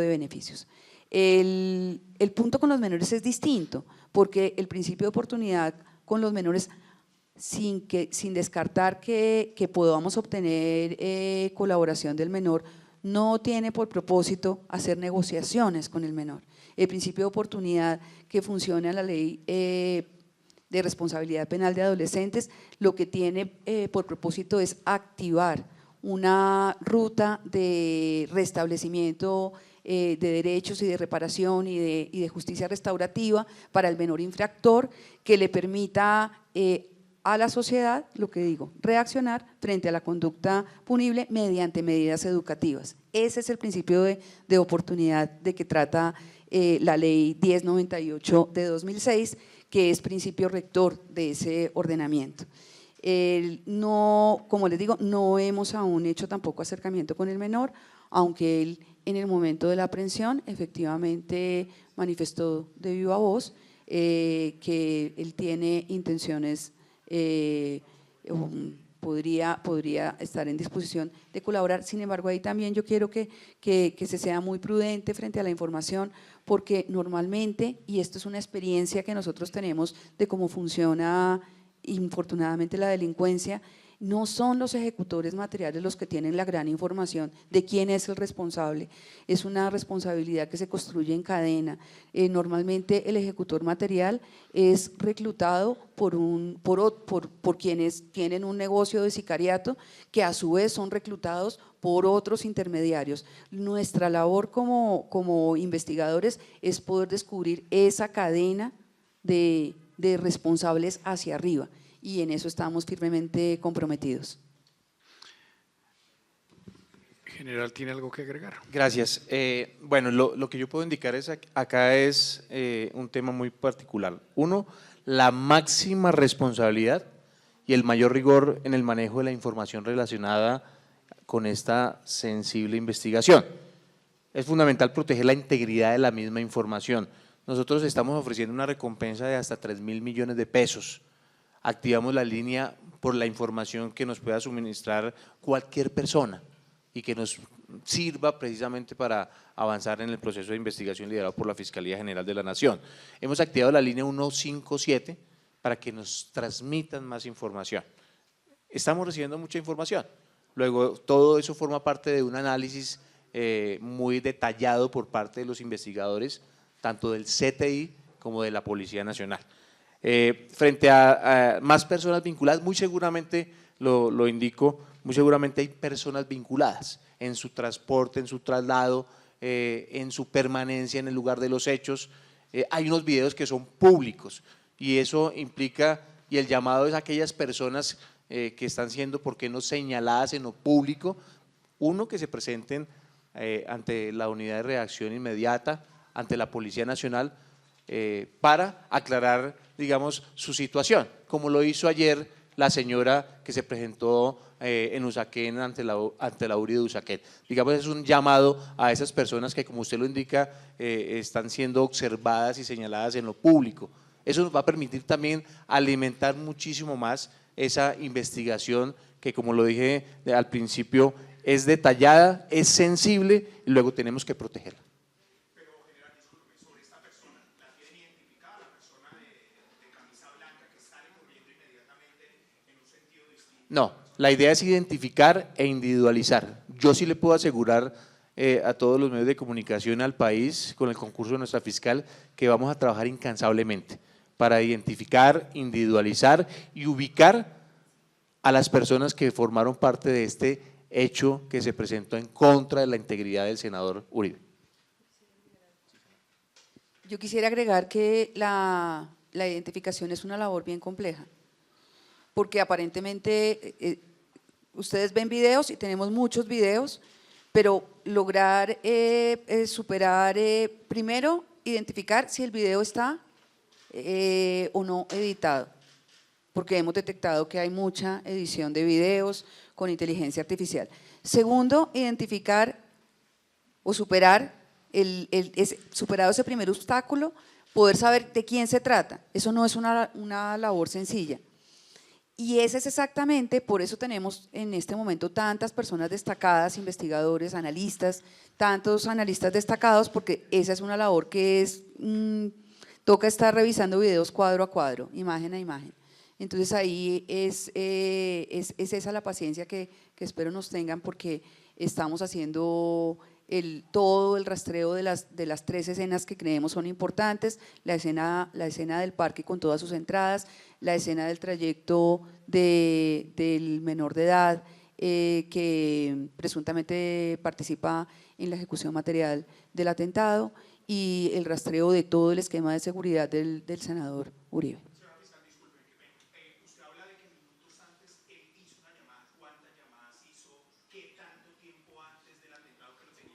beneficios. El punto con los menores es distinto, porque el principio de oportunidad con los menores, sin descartar que podamos obtener colaboración del menor, no tiene por propósito hacer negociaciones con el menor. El principio de oportunidad que funciona en la ley de responsabilidad penal de adolescentes, lo que tiene por propósito es activar una ruta de restablecimiento de derechos y de reparación y de justicia restaurativa para el menor infractor, que le permita a la sociedad, lo que digo, reaccionar frente a la conducta punible mediante medidas educativas. Ese es el principio de oportunidad de que trata la ley 1098 de 2006, que es principio rector de ese ordenamiento. Como les digo, no hemos aún hecho tampoco acercamiento con el menor, aunque él en el momento de la aprehensión efectivamente manifestó de viva voz que él tiene intenciones, podría estar en disposición de colaborar. Sin embargo, ahí también yo quiero que se sea muy prudente frente a la información, porque normalmente, y esto es una experiencia que nosotros tenemos de cómo funciona infortunadamente la delincuencia, no son los ejecutores materiales los que tienen la gran información de quién es el responsable. Es una responsabilidad que se construye en cadena. Normalmente el ejecutor material es reclutado por quienes tienen un negocio de sicariato, que a su vez son reclutados por otros intermediarios. Nuestra labor como investigadores es poder descubrir esa cadena de responsables hacia arriba, y en eso estamos firmemente comprometidos. General, ¿tiene algo que agregar? Gracias. Bueno, lo que yo puedo indicar acá es un tema muy particular. Uno, la máxima responsabilidad y el mayor rigor en el manejo de la información relacionada con esta sensible investigación. Es fundamental proteger la integridad de la misma información. nosotros estamos ofreciendo una recompensa de hasta 3.000 millones de pesos. Activamos la línea por la información que nos pueda suministrar cualquier persona y que nos sirva precisamente para avanzar en el proceso de investigación liderado por la Fiscalía General de la Nación. Hemos activado la línea 157 para que nos transmitan más información. Estamos recibiendo mucha información. Luego, todo eso forma parte de un análisis muy detallado por parte de los investigadores, tanto del CTI como de la Policía Nacional. Frente a más personas vinculadas, muy seguramente, lo indico, muy seguramente hay personas vinculadas en su transporte, en su traslado, en su permanencia en el lugar de los hechos. Hay unos videos que son públicos y eso implica, y el llamado es a aquellas personas que están siendo, ¿por qué no señaladas en lo público? Uno, que se presenten ante la unidad de reacción inmediata, ante la Policía Nacional, para aclarar, digamos, su situación, como lo hizo ayer la señora que se presentó en Usaquén ante la URI de Usaquén. Digamos, es un llamado a esas personas que, como usted lo indica, están siendo observadas y señaladas en lo público. Eso nos va a permitir también alimentar muchísimo más esa investigación que, como lo dije al principio, es detallada, es sensible y luego tenemos que protegerla. Pero, general, disculpe, sobre esta persona, ¿la tienen identificada, la persona de camisa blanca que sale corriendo inmediatamente en un sentido distinto? No, la idea es identificar e individualizar. Yo sí le puedo asegurar a todos los medios de comunicación al país, con el concurso de nuestra fiscal, que vamos a trabajar incansablemente para identificar, individualizar y ubicar a las personas que formaron parte de este hecho que se presentó en contra de la integridad del senador Uribe. Yo quisiera agregar que la identificación es una labor bien compleja, porque aparentemente ustedes ven videos y tenemos muchos videos, pero lograr superar, primero, identificar si el video está o no editado, porque hemos detectado que hay mucha edición de videos con inteligencia artificial. Segundo, identificar o superar, superado ese primer obstáculo, poder saber de quién se trata. Eso no es una labor sencilla. Y ese es exactamente, por eso tenemos en este momento tantas personas destacadas, investigadores, analistas, tantos analistas destacados, porque esa es una labor que es, toca estar revisando videos cuadro a cuadro, imagen a imagen. Entonces ahí es esa la paciencia que espero nos tengan, porque estamos haciendo todo el rastreo de las 3 escenas que creemos son importantes, la escena del parque con todas sus entradas, la escena del trayecto del menor de edad que presuntamente participa en la ejecución material del atentado, y el rastreo de todo el esquema de seguridad del senador Uribe.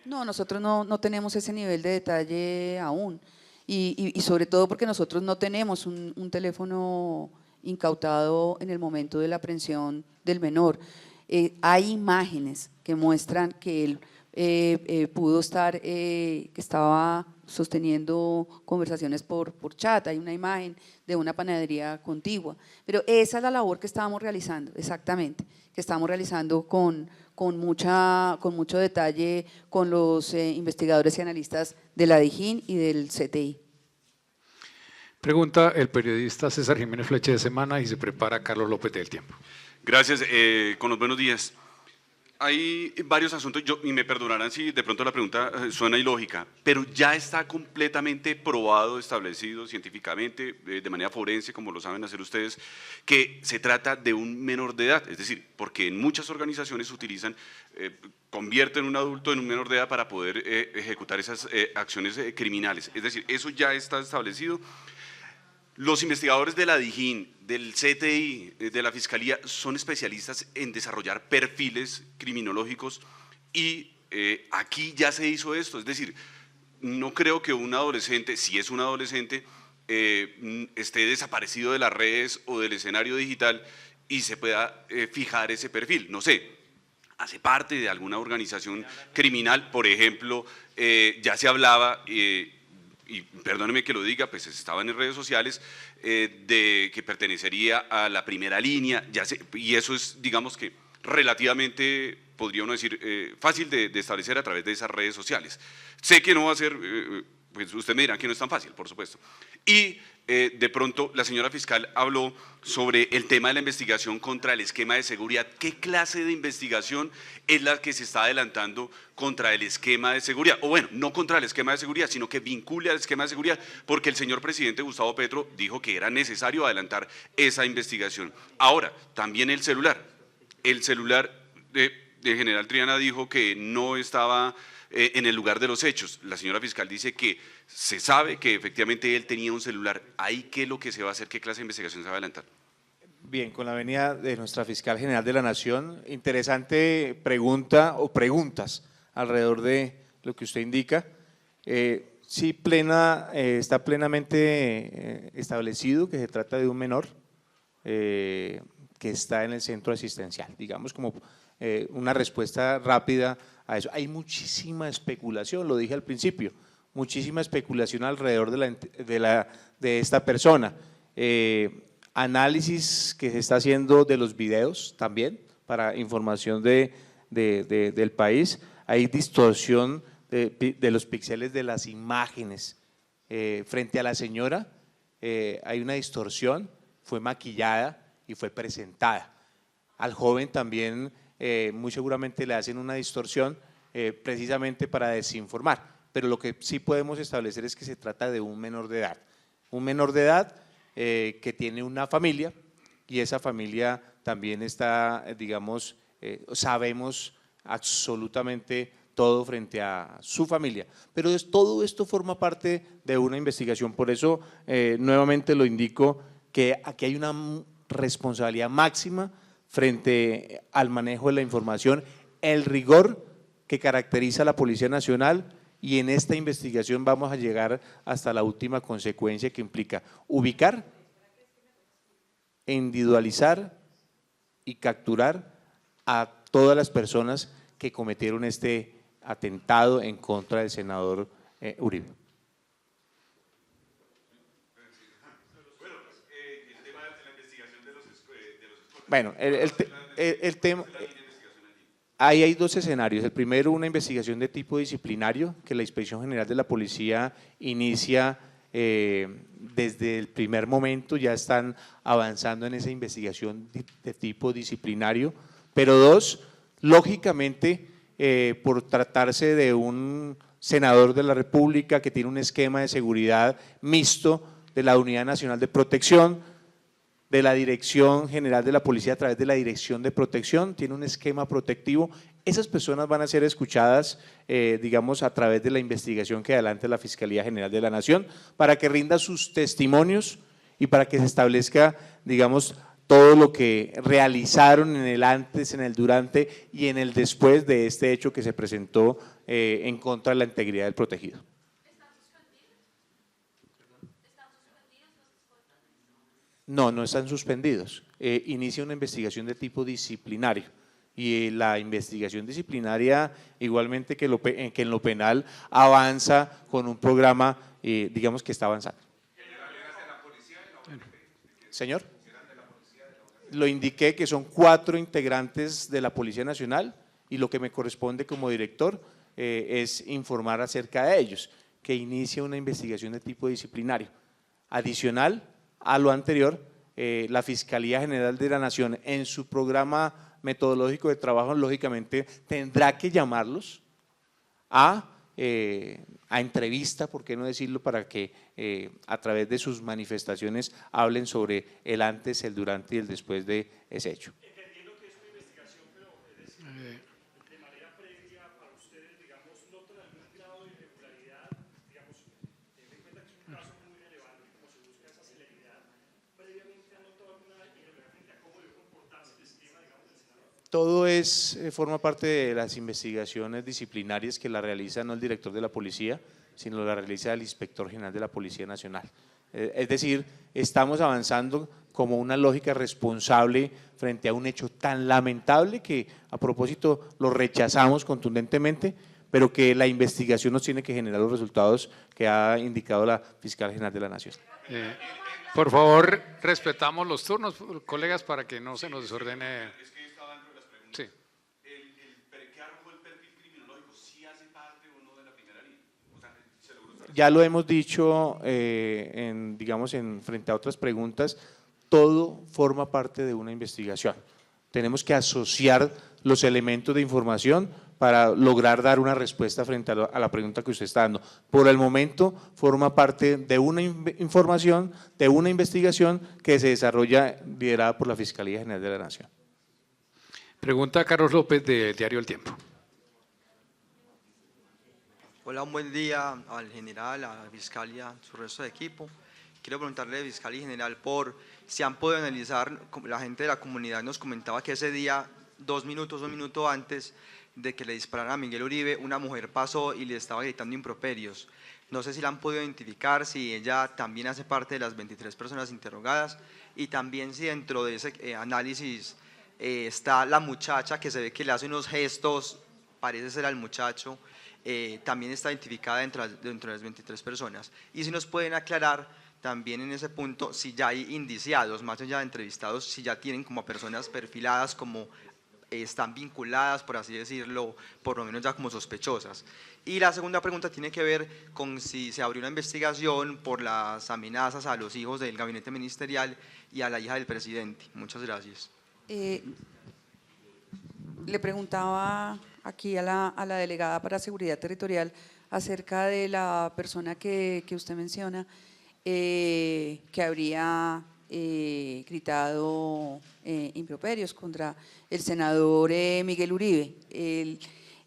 No, nosotros no tenemos ese nivel de detalle aún, y sobre todo porque nosotros no tenemos un teléfono incautado en el momento de la aprehensión del menor. Hay imágenes que muestran que él pudo estar, que estaba sosteniendo conversaciones por chat. Hay una imagen de una panadería contigua, pero esa es la labor que estábamos realizando, exactamente, que estamos realizando con mucho detalle con los investigadores y analistas de la DIJÍN y del CTI. Pregunta el periodista César Jiménez Flecha de Semana y se prepara Carlos López del Tiempo. Gracias, con los buenos días. Hay varios asuntos, y me perdonarán si de pronto la pregunta suena ilógica, pero ya está completamente probado, establecido científicamente, de manera forense, como lo saben hacer ustedes, que se trata de un menor de edad, es decir, porque en muchas organizaciones utilizan, convierten un adulto en un menor de edad para poder ejecutar esas acciones criminales, es decir, eso ya está establecido. Los investigadores de la DIJÍN, del CTI, de la Fiscalía, son especialistas en desarrollar perfiles criminológicos y aquí ya se hizo esto, es decir, no creo que un adolescente, si es un adolescente, esté desaparecido de las redes o del escenario digital y se pueda fijar ese perfil, no sé, hace parte de alguna organización criminal, por ejemplo, ya se hablaba y perdóneme que lo diga, pues estaban en redes sociales, de que pertenecería a la primera línea, y eso es, digamos que relativamente, podría uno decir, fácil de establecer a través de esas redes sociales. Sé que no va a ser, pues usted me dirá que no es tan fácil, por supuesto. Y de pronto la señora fiscal habló sobre el tema de la investigación contra el esquema de seguridad. ¿Qué clase de investigación es la que se está adelantando contra el esquema de seguridad? O bueno, no contra el esquema de seguridad, sino que vincule al esquema de seguridad, porque el señor presidente Gustavo Petro dijo que era necesario adelantar esa investigación. Ahora, también el celular. El celular de general Triana dijo que no estaba en el lugar de los hechos. La señora fiscal dice que se sabe que efectivamente él tenía un celular. ¿Ahí qué es lo que se va a hacer? ¿Qué clase de investigación se va a adelantar? Bien, con la venida de nuestra fiscal general de la Nación, interesante pregunta o preguntas alrededor de lo que usted indica. Sí, está plenamente establecido que se trata de un menor que está en el centro asistencial, digamos como una respuesta rápida a eso. Hay muchísima especulación, lo dije al principio, muchísima especulación alrededor de esta persona. Análisis que se está haciendo de los videos también, para información del país. Hay distorsión de los píxeles de las imágenes. Frente a la señora hay una distorsión, fue maquillada y fue presentada. Al joven también muy seguramente le hacen una distorsión precisamente para desinformar, pero lo que sí podemos establecer es que se trata de un menor de edad. Un menor de edad que tiene una familia y esa familia también está, digamos, sabemos absolutamente todo frente a su familia, pero todo esto forma parte de una investigación. Por eso nuevamente lo indico, que aquí hay una responsabilidad máxima frente al manejo de la información, el rigor que caracteriza a la Policía Nacional, y en esta investigación vamos a llegar hasta la última consecuencia, que implica ubicar, individualizar y capturar a todas las personas que cometieron este atentado en contra del senador Uribe. Bueno, el tema, ahí hay dos escenarios. El primero, una investigación de tipo disciplinario que la Inspección General de la Policía inicia desde el primer momento, ya están avanzando en esa investigación de tipo disciplinario. Pero dos, lógicamente, por tratarse de un senador de la República que tiene un esquema de seguridad mixto de la Unidad Nacional de Protección, de la Dirección General de la Policía a través de la Dirección de Protección, tiene un esquema protectivo. Esas personas van a ser escuchadas, digamos, a través de la investigación que adelante la Fiscalía General de la Nación, para que rinda sus testimonios y para que se establezca, digamos, todo lo que realizaron en el antes, en el durante y en el después de este hecho que se presentó en contra de la integridad del protegido. No, no están suspendidos. Inicia una investigación de tipo disciplinario y la investigación disciplinaria, igualmente que en lo penal, avanza con un programa, digamos que está avanzando. Señor, lo indiqué que son 4 integrantes de la Policía Nacional y lo que me corresponde como director es informar acerca de ellos, que inicia una investigación de tipo disciplinario. Adicional a lo anterior, la Fiscalía General de la Nación en su programa metodológico de trabajo, lógicamente tendrá que llamarlos a entrevista, ¿por qué no decirlo?, para que a través de sus manifestaciones hablen sobre el antes, el durante y el después de ese hecho. Entendiendo que es una investigación, pero de manera previa para ustedes, digamos, ¿notan algún grado de irregularidad? Digamos, teniendo en cuenta que es un caso muy relevante, como se busca esa celeridad, ¿previamente han notado alguna irregularidad? ¿Cómo debe comportarse el esquema, digamos, del senador? Todo forma parte de las investigaciones disciplinarias que la realiza no el director de la policía, sino la realiza el inspector general de la Policía Nacional. Es decir, estamos avanzando como una lógica responsable frente a un hecho tan lamentable que a propósito lo rechazamos contundentemente, pero que la investigación nos tiene que generar los resultados que ha indicado la Fiscal General de la Nación. Por favor, respetamos los turnos, colegas, para que no se nos desordene. Es que estaba dentro de las preguntas. Sí. ¿Qué arrojó el perfil criminológico? ¿Sí hace parte o no de la primera línea? O sea, ¿se logró establecer? Ya lo hemos dicho, digamos, frente a otras preguntas, todo forma parte de una investigación. Tenemos que asociar los elementos de información para lograr dar una respuesta frente a la pregunta que usted está dando. Por el momento forma parte de una información, de una investigación que se desarrolla liderada por la Fiscalía General de la Nación. Pregunta Carlos López del diario El Tiempo. Hola, un buen día al general, a la fiscal y a su resto de equipo. Quiero preguntarle, fiscal y general, por si han podido analizar, la gente de la comunidad nos comentaba que ese día, un minuto antes de que le dispararan a Miguel Uribe, una mujer pasó y le estaba gritando improperios. No sé si la han podido identificar, si ella también hace parte de las 23 personas interrogadas y también si dentro de ese análisis está la muchacha que se ve que le hace unos gestos, parece ser al muchacho, también está identificada dentro de las 23 personas. Y si nos pueden aclarar también en ese punto si ya hay indiciados, más allá de entrevistados, si ya tienen como personas perfiladas, como están vinculadas, por así decirlo, por lo menos ya como sospechosas. Y la segunda pregunta tiene que ver con si se abrió una investigación por las amenazas a los hijos del gabinete ministerial y a la hija del presidente. Muchas gracias. Le preguntaba aquí a la delegada para Seguridad Territorial acerca de la persona que usted menciona, que habría gritado improperios contra el senador Miguel Uribe.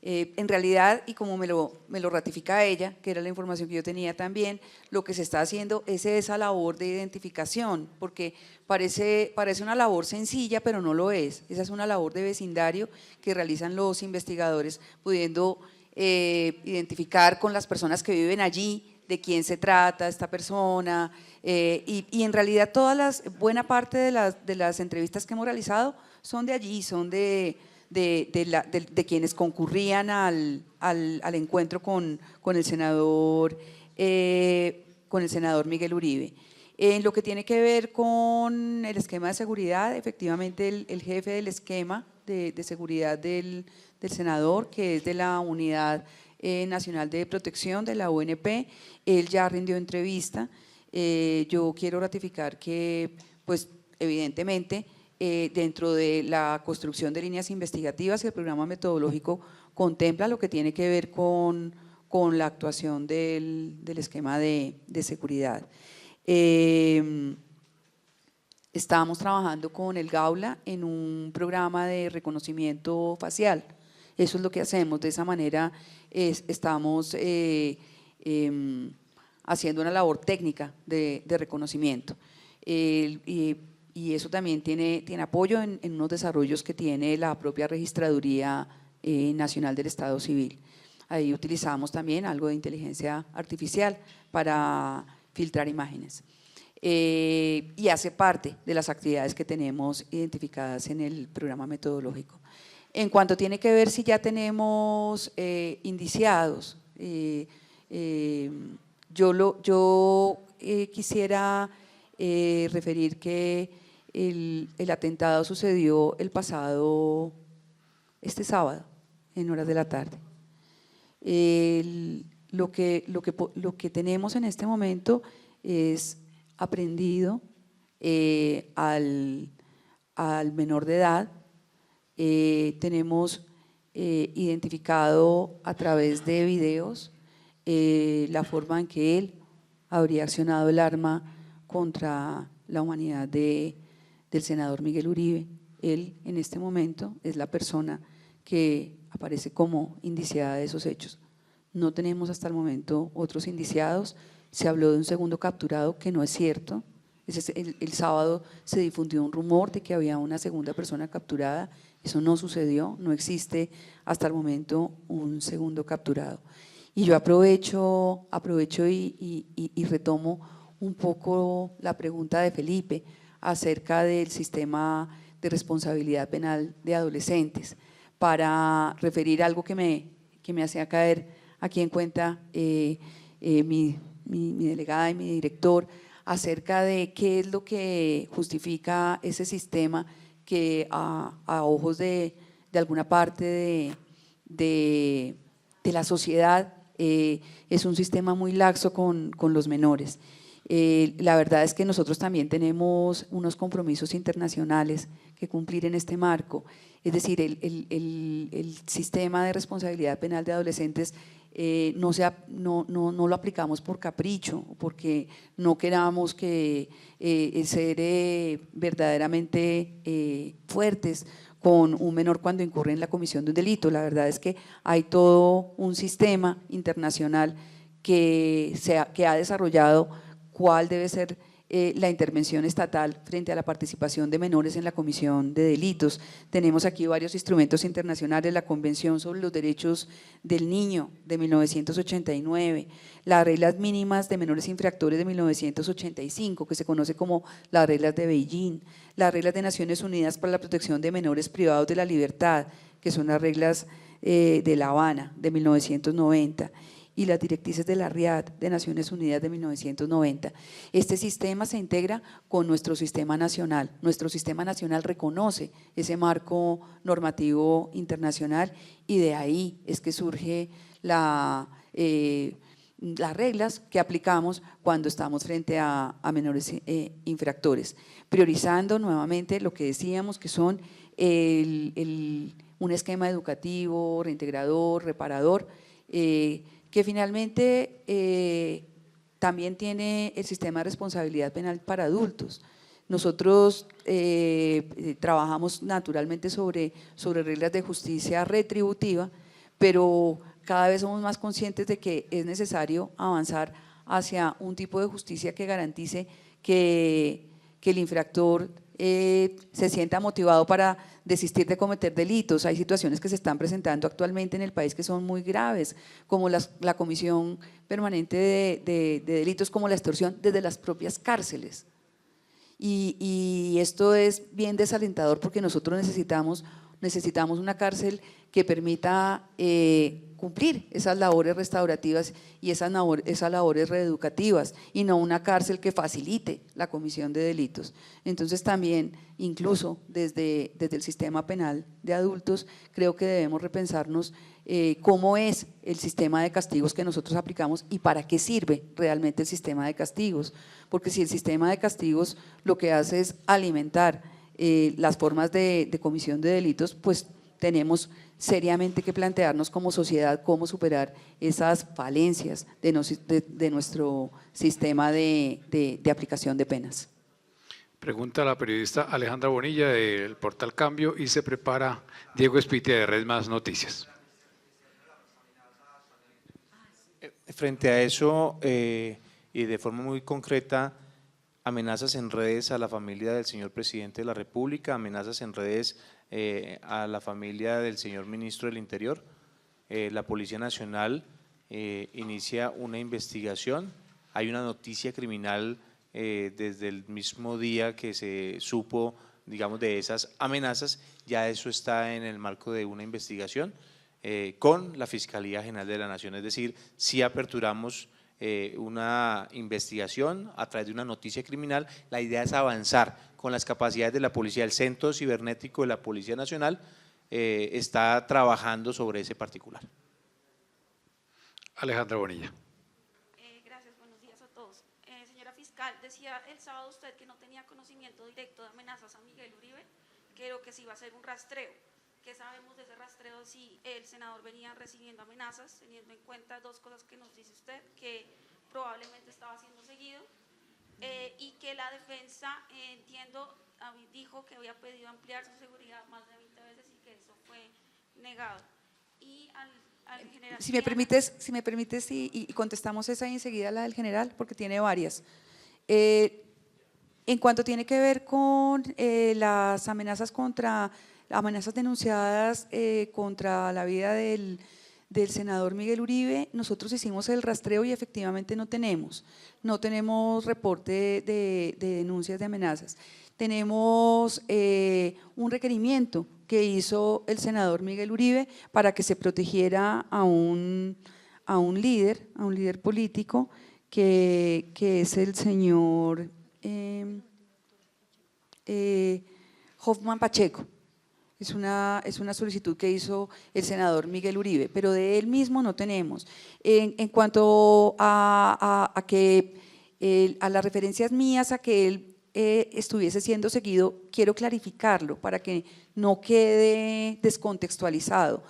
En realidad, y como me lo ratifica ella, que era la información que yo tenía también, lo que se está haciendo es esa labor de identificación, porque parece una labor sencilla, pero no lo es. Esa es una labor de vecindario que realizan los investigadores, pudiendo identificar con las personas que viven allí, de quién se trata esta persona, y en realidad buena parte de las entrevistas que hemos realizado son de allí, son de quienes concurrían al encuentro con el senador Miguel Uribe. En lo que tiene que ver con el esquema de seguridad, efectivamente el jefe del esquema de seguridad del senador, que es de la Unidad Nacional de Protección de la UNP, él ya rindió entrevista. Yo quiero ratificar que, pues, evidentemente, dentro de la construcción de líneas investigativas, el programa metodológico contempla lo que tiene que ver con la actuación del esquema de seguridad. Estábamos trabajando con el Gaula en un programa de reconocimiento facial. Eso es lo que hacemos, de esa manera estamos haciendo una labor técnica de reconocimiento. Y eso también tiene apoyo en unos desarrollos que tiene la propia Registraduría Nacional del Estado Civil. Ahí utilizamos también algo de inteligencia artificial para filtrar imágenes. Y hace parte de las actividades que tenemos identificadas en el programa metodológico. En cuanto tiene que ver si ya tenemos indiciados, yo quisiera referir que el atentado sucedió este sábado, en horas de la tarde. Lo que tenemos en este momento es aprendido al menor de edad. Tenemos identificado a través de videos la forma en que él habría accionado el arma contra la humanidad del senador Miguel Uribe. Él en este momento es la persona que aparece como indiciada de esos hechos. No tenemos hasta el momento otros indiciados. Se habló de un segundo capturado, que no es cierto. El sábado se difundió un rumor de que había una segunda persona capturada. Eso no sucedió, no existe hasta el momento un segundo capturado. Y yo aprovecho y retomo un poco la pregunta de Felipe acerca del sistema de responsabilidad penal de adolescentes, para referir algo que que me hacía caer aquí en cuenta mi delegada y mi director, acerca de qué es lo que justifica ese sistema que a ojos de alguna parte de la sociedad es un sistema muy laxo con los menores. La verdad es que nosotros también tenemos unos compromisos internacionales que cumplir en este marco, es decir, el sistema de responsabilidad penal de adolescentes no lo aplicamos por capricho, porque no queramos que ser verdaderamente fuertes con un menor cuando incurre en la comisión de un delito. La verdad es que hay todo un sistema internacional que ha desarrollado cuál debe ser la intervención estatal frente a la participación de menores en la comisión de delitos. Tenemos aquí varios instrumentos internacionales, la Convención sobre los Derechos del Niño de 1989, las reglas mínimas de menores infractores de 1985, que se conoce como las reglas de Beijing, las reglas de Naciones Unidas para la protección de menores privados de la libertad, que son las reglas de La Habana de 1990, y las directrices de la RIAD de Naciones Unidas de 1990. Este sistema se integra con nuestro sistema nacional. Nuestro sistema nacional reconoce ese marco normativo internacional y de ahí es que surge las reglas que aplicamos cuando estamos frente a menores infractores, priorizando nuevamente lo que decíamos que son un esquema educativo, reintegrador, reparador, que finalmente también tiene el sistema de responsabilidad penal para adultos. Nosotros trabajamos naturalmente sobre reglas de justicia retributiva, pero cada vez somos más conscientes de que es necesario avanzar hacia un tipo de justicia que garantice que el infractor se sienta motivado para desistir de cometer delitos. Hay situaciones que se están presentando actualmente en el país que son muy graves, como la comisión permanente de delitos como la extorsión desde las propias cárceles. Y esto es bien desalentador porque nosotros necesitamos una cárcel que permita cumplir esas labores restaurativas y esas labores reeducativas, y no una cárcel que facilite la comisión de delitos. Entonces también, incluso desde el sistema penal de adultos, creo que debemos repensarnos cómo es el sistema de castigos que nosotros aplicamos y para qué sirve realmente el sistema de castigos, porque si el sistema de castigos lo que hace es alimentar las formas de comisión de delitos, pues tenemos seriamente que plantearnos como sociedad cómo superar esas falencias de nuestro sistema de aplicación de penas. Pregunta la periodista Alejandra Bonilla del portal Cambio y se prepara Diego Espitia de Red Más Noticias. Frente a eso y de forma muy concreta, amenazas en redes a la familia del señor presidente de la República, amenazas en redes a la familia del señor ministro del Interior. La Policía Nacional inicia una investigación, hay una noticia criminal desde el mismo día que se supo, digamos, de esas amenazas, ya eso está en el marco de una investigación con la Fiscalía General de la Nación, es decir, si aperturamos una investigación a través de una noticia criminal. La idea es avanzar con las capacidades de la policía. El Centro Cibernético de la Policía Nacional está trabajando sobre ese particular. Alejandra Bonilla. Gracias, buenos días a todos. Señora fiscal, decía el sábado usted que no tenía conocimiento directo de amenazas a Miguel Uribe, creo que sí iba a ser un rastreo. ¿Qué sabemos de ese rastreo si el senador venía recibiendo amenazas, teniendo en cuenta dos cosas que nos dice usted, que probablemente estaba siendo seguido y que la defensa, dijo que había pedido ampliar su seguridad más de 20 veces y que eso fue negado? Y al general… Si me permites y contestamos esa y enseguida la del general, porque tiene varias. En cuanto tiene que ver con las amenazas denunciadas contra la vida del senador Miguel Uribe, nosotros hicimos el rastreo y efectivamente no tenemos reporte de denuncias de amenazas. tenemos un requerimiento que hizo el senador Miguel Uribe para que se protegiera a un líder político que es el señor Hoffman Pacheco. Es una solicitud que hizo el senador Miguel Uribe, pero de él mismo no tenemos. En cuanto a las referencias mías a que él estuviese siendo seguido, quiero clarificarlo para que no quede descontextualizado.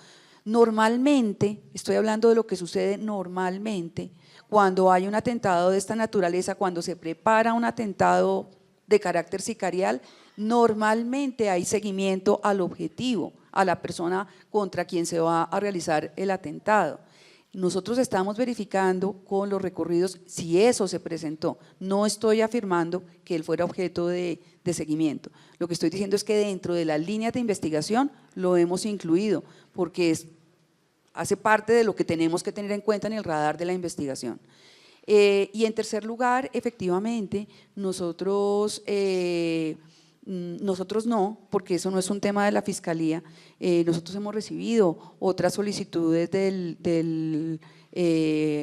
Normalmente, estoy hablando de lo que sucede normalmente, cuando hay un atentado de esta naturaleza, cuando se prepara un atentado de carácter sicarial, normalmente hay seguimiento al objetivo, a la persona contra quien se va a realizar el atentado. Nosotros estamos verificando con los recorridos si eso se presentó. No estoy afirmando que él fuera objeto de seguimiento. Lo que estoy diciendo es que dentro de las líneas de investigación lo hemos incluido, porque hace parte de lo que tenemos que tener en cuenta en el radar de la investigación. Y en tercer lugar, efectivamente, nosotros no, porque eso no es un tema de la Fiscalía. Nosotros hemos recibido otras solicitudes del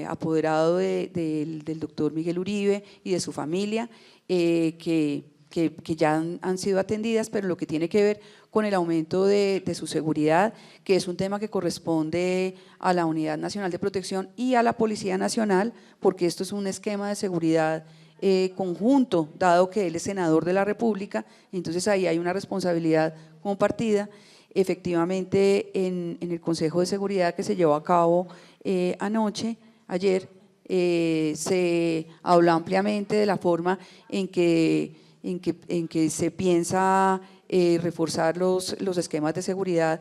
apoderado del doctor Miguel Uribe y de su familia, que ya han sido atendidas, pero lo que tiene que ver con el aumento de su seguridad, que es un tema que corresponde a la Unidad Nacional de Protección y a la Policía Nacional, porque esto es un esquema de seguridad conjunto, dado que él es senador de la República, entonces ahí hay una responsabilidad compartida. Efectivamente, en el Consejo de Seguridad que se llevó a cabo ayer, se habló ampliamente de la forma en que se piensa reforzar los esquemas de seguridad,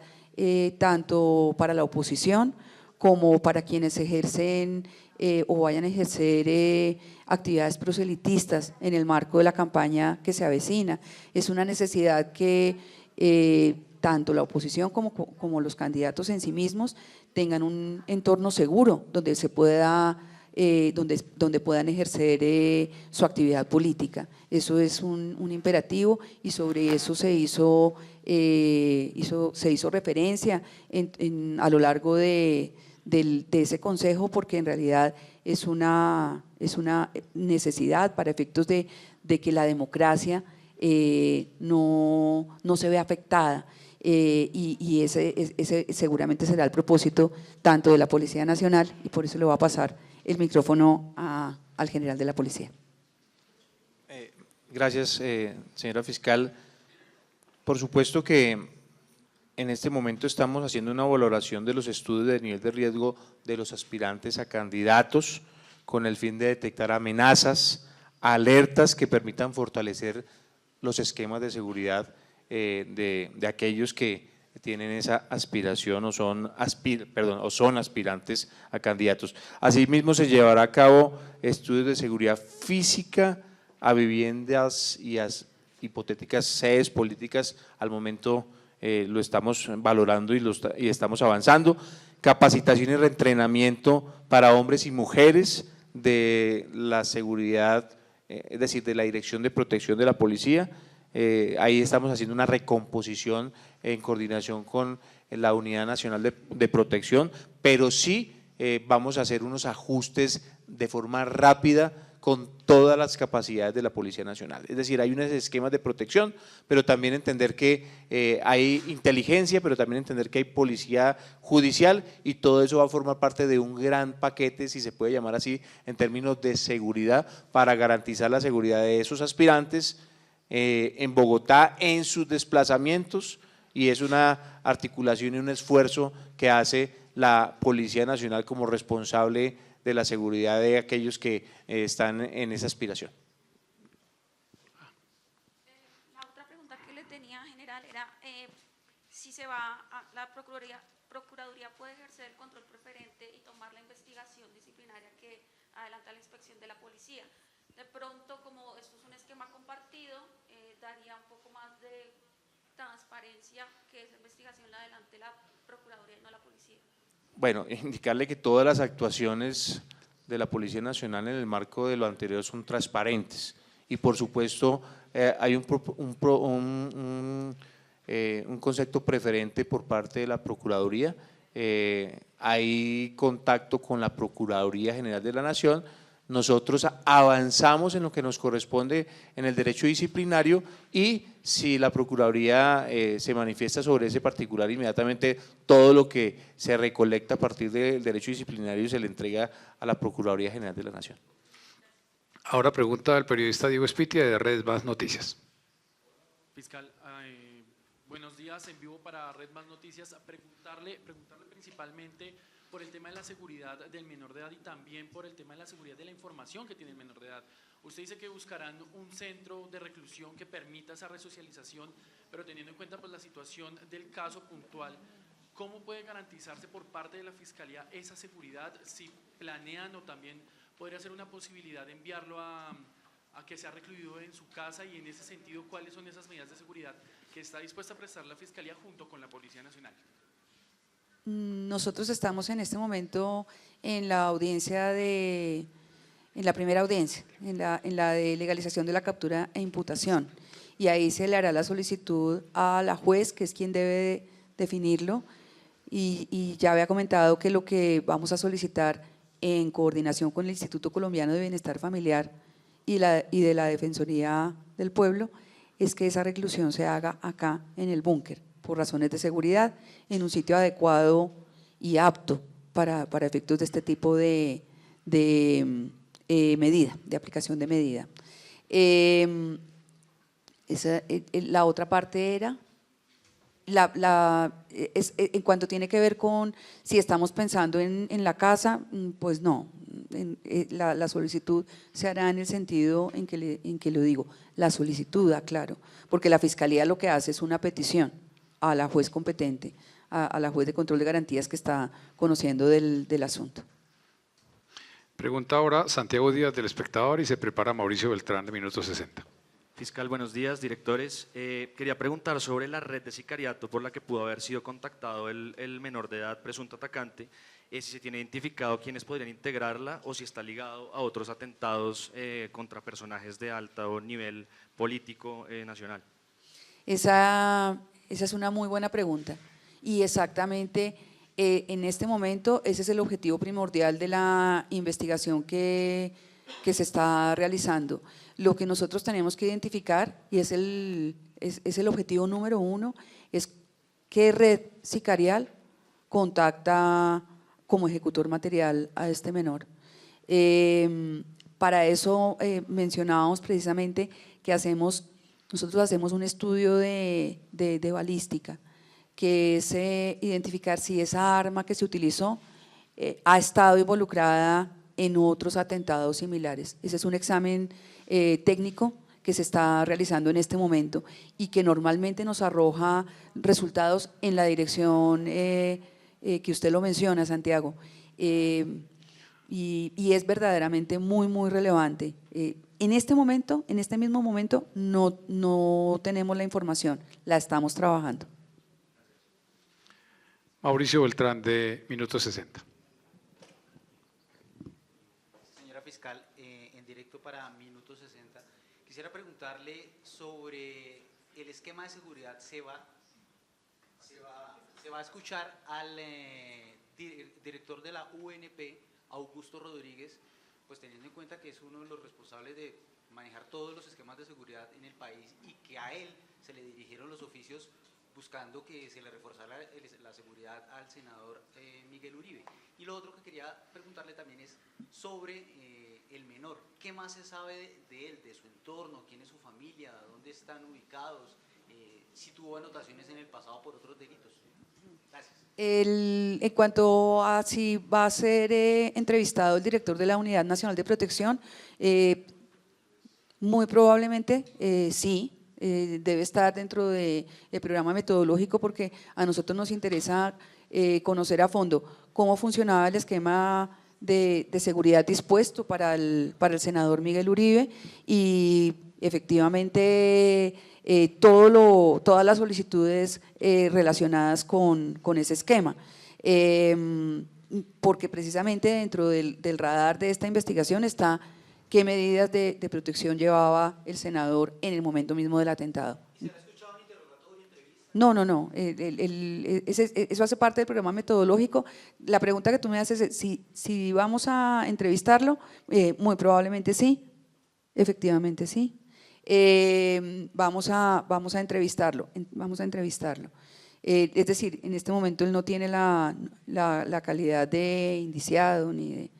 tanto para la oposición como para quienes ejercen o vayan a ejercer actividades proselitistas en el marco de la campaña que se avecina. Es una necesidad que tanto la oposición como los candidatos en sí mismos tengan un entorno seguro donde se pueda donde puedan ejercer su actividad política. Eso es un imperativo y sobre eso se hizo referencia a lo largo de ese consejo, porque en realidad es una necesidad para efectos de que la democracia no se vea afectada. Y ese seguramente será el propósito tanto de la Policía Nacional, y por eso le voy a pasar el micrófono al general de la policía. Gracias, señora fiscal. Por supuesto que en este momento estamos haciendo una valoración de los estudios de nivel de riesgo de los aspirantes a candidatos con el fin de detectar amenazas, alertas que permitan fortalecer los esquemas de seguridad de aquellos que tienen esa aspiración o son aspirantes a candidatos. Asimismo, se llevará a cabo estudios de seguridad física a viviendas y a hipotéticas sedes políticas. Al momento lo estamos valorando y estamos avanzando. Capacitación y reentrenamiento para hombres y mujeres de la seguridad, es decir, de la Dirección de Protección de la Policía. Ahí estamos haciendo una recomposición en coordinación con la Unidad Nacional de Protección, pero sí vamos a hacer unos ajustes de forma rápida con todas las capacidades de la Policía Nacional. Es decir, hay unos esquemas de protección, pero también entender que hay inteligencia, pero también entender que hay policía judicial, y todo eso va a formar parte de un gran paquete, si se puede llamar así, en términos de seguridad, para garantizar la seguridad de esos aspirantes en Bogotá en sus desplazamientos, y es una articulación y un esfuerzo que hace la Policía Nacional como responsable de la seguridad de aquellos que están en esa aspiración. La otra pregunta que le tenía, general, era si la Procuraduría puede ejercer el control preferente y tomar la investigación disciplinaria que adelanta la inspección de la policía. De pronto, como esto es un esquema compartido, daría un poco más de transparencia que esa investigación la adelante la Procuraduría y no la policía. Bueno, indicarle que todas las actuaciones de la Policía Nacional en el marco de lo anterior son transparentes, y por supuesto hay un concepto preferente por parte de la Procuraduría. Hay contacto con la Procuraduría General de la Nación. Nosotros avanzamos en lo que nos corresponde en el derecho disciplinario y si la Procuraduría se manifiesta sobre ese particular, inmediatamente todo lo que se recolecta a partir del derecho disciplinario se le entrega a la Procuraduría General de la Nación. Ahora pregunta el periodista Diego Espitia de Red Más Noticias. Fiscal, buenos días, en vivo para Red Más Noticias. Preguntarle principalmente por el tema de la seguridad del menor de edad y también por el tema de la seguridad de la información que tiene el menor de edad. Usted dice que buscarán un centro de reclusión que permita esa resocialización, pero teniendo en cuenta pues, la situación del caso puntual, ¿cómo puede garantizarse por parte de la Fiscalía esa seguridad? Si planean o también podría ser una posibilidad de enviarlo a que sea recluido en su casa y en ese sentido, ¿cuáles son esas medidas de seguridad que está dispuesta a prestar la Fiscalía junto con la Policía Nacional? Nosotros estamos en este momento en la audiencia en la primera audiencia, en la de legalización de la captura e imputación, y ahí se le hará la solicitud a la juez, que es quien debe definirlo, y ya había comentado que lo que vamos a solicitar en coordinación con el Instituto Colombiano de Bienestar Familiar y de la Defensoría del Pueblo es que esa reclusión se haga acá en el búnker, por razones de seguridad, en un sitio adecuado y apto para efectos de este tipo de medida, de aplicación de medida. La otra parte era, en cuanto tiene que ver con si estamos pensando en la casa, pues no, la solicitud se hará en el sentido en que lo digo, la solicitud, aclaro, porque la Fiscalía lo que hace es una petición a la juez competente, a la juez de control de garantías que está conociendo del asunto. Pregunta ahora Santiago Díaz del Espectador y se prepara Mauricio Beltrán de Minuto 60. Fiscal, buenos días, directores. Quería preguntar sobre la red de sicariato por la que pudo haber sido contactado el menor de edad presunto atacante, si se tiene identificado quiénes podrían integrarla o si está ligado a otros atentados contra personajes de alto nivel político nacional. Esa es una muy buena pregunta y exactamente en este momento ese es el objetivo primordial de la investigación que se está realizando. Lo que nosotros tenemos que identificar, y es el objetivo número uno, es qué red sicarial contacta como ejecutor material a este menor. Para eso mencionábamos precisamente que nosotros hacemos un estudio de balística, que es identificar si esa arma que se utilizó ha estado involucrada en otros atentados similares. Ese es un examen técnico que se está realizando en este momento y que normalmente nos arroja resultados en la dirección que usted lo menciona, Santiago, y es verdaderamente muy, muy relevante. En este mismo momento, no tenemos la información, la estamos trabajando. Mauricio Beltrán de Minuto 60. Señora Fiscal, en directo para Minuto 60, quisiera preguntarle sobre el esquema de seguridad. Se va a escuchar al director de la UNP, Augusto Rodríguez, pues teniendo en cuenta que es uno de los responsables de manejar todos los esquemas de seguridad en el país y que a él se le dirigieron los oficios buscando que se le reforzara la seguridad al senador Miguel Uribe. Y lo otro que quería preguntarle también es sobre el menor. ¿Qué más se sabe de él, de su entorno? ¿Quién es su familia? ¿Dónde están ubicados? Si tuvo anotaciones en el pasado por otros delitos. Gracias. En cuanto a si va a ser entrevistado el director de la Unidad Nacional de Protección, muy probablemente sí. Debe estar dentro del programa metodológico porque a nosotros nos interesa conocer a fondo cómo funcionaba el esquema de seguridad dispuesto para el senador Miguel Uribe y efectivamente todas las solicitudes relacionadas con ese esquema. Porque precisamente dentro del radar de esta investigación está qué medidas de protección llevaba el senador en el momento mismo del atentado. No, no, no. Eso hace parte del programa metodológico. La pregunta que tú me haces es si vamos a entrevistarlo, muy probablemente sí, efectivamente sí. Vamos a entrevistarlo, es decir, en este momento él no tiene la calidad de indiciado ni de…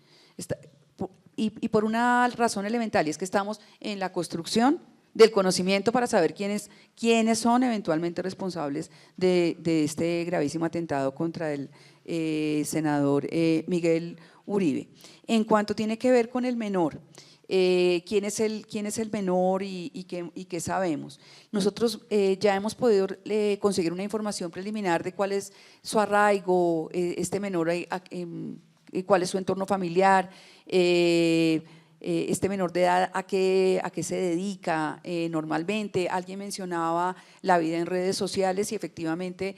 y por una razón elemental, y es que estamos en la construcción del conocimiento para saber quiénes son eventualmente responsables de este gravísimo atentado contra el senador Miguel Uribe. En cuanto tiene que ver con el menor, quién es el menor y qué sabemos. Nosotros ya hemos podido conseguir una información preliminar de cuál es su arraigo, este menor, cuál es su entorno familiar, este menor de edad a qué se dedica normalmente. Alguien mencionaba la vida en redes sociales y efectivamente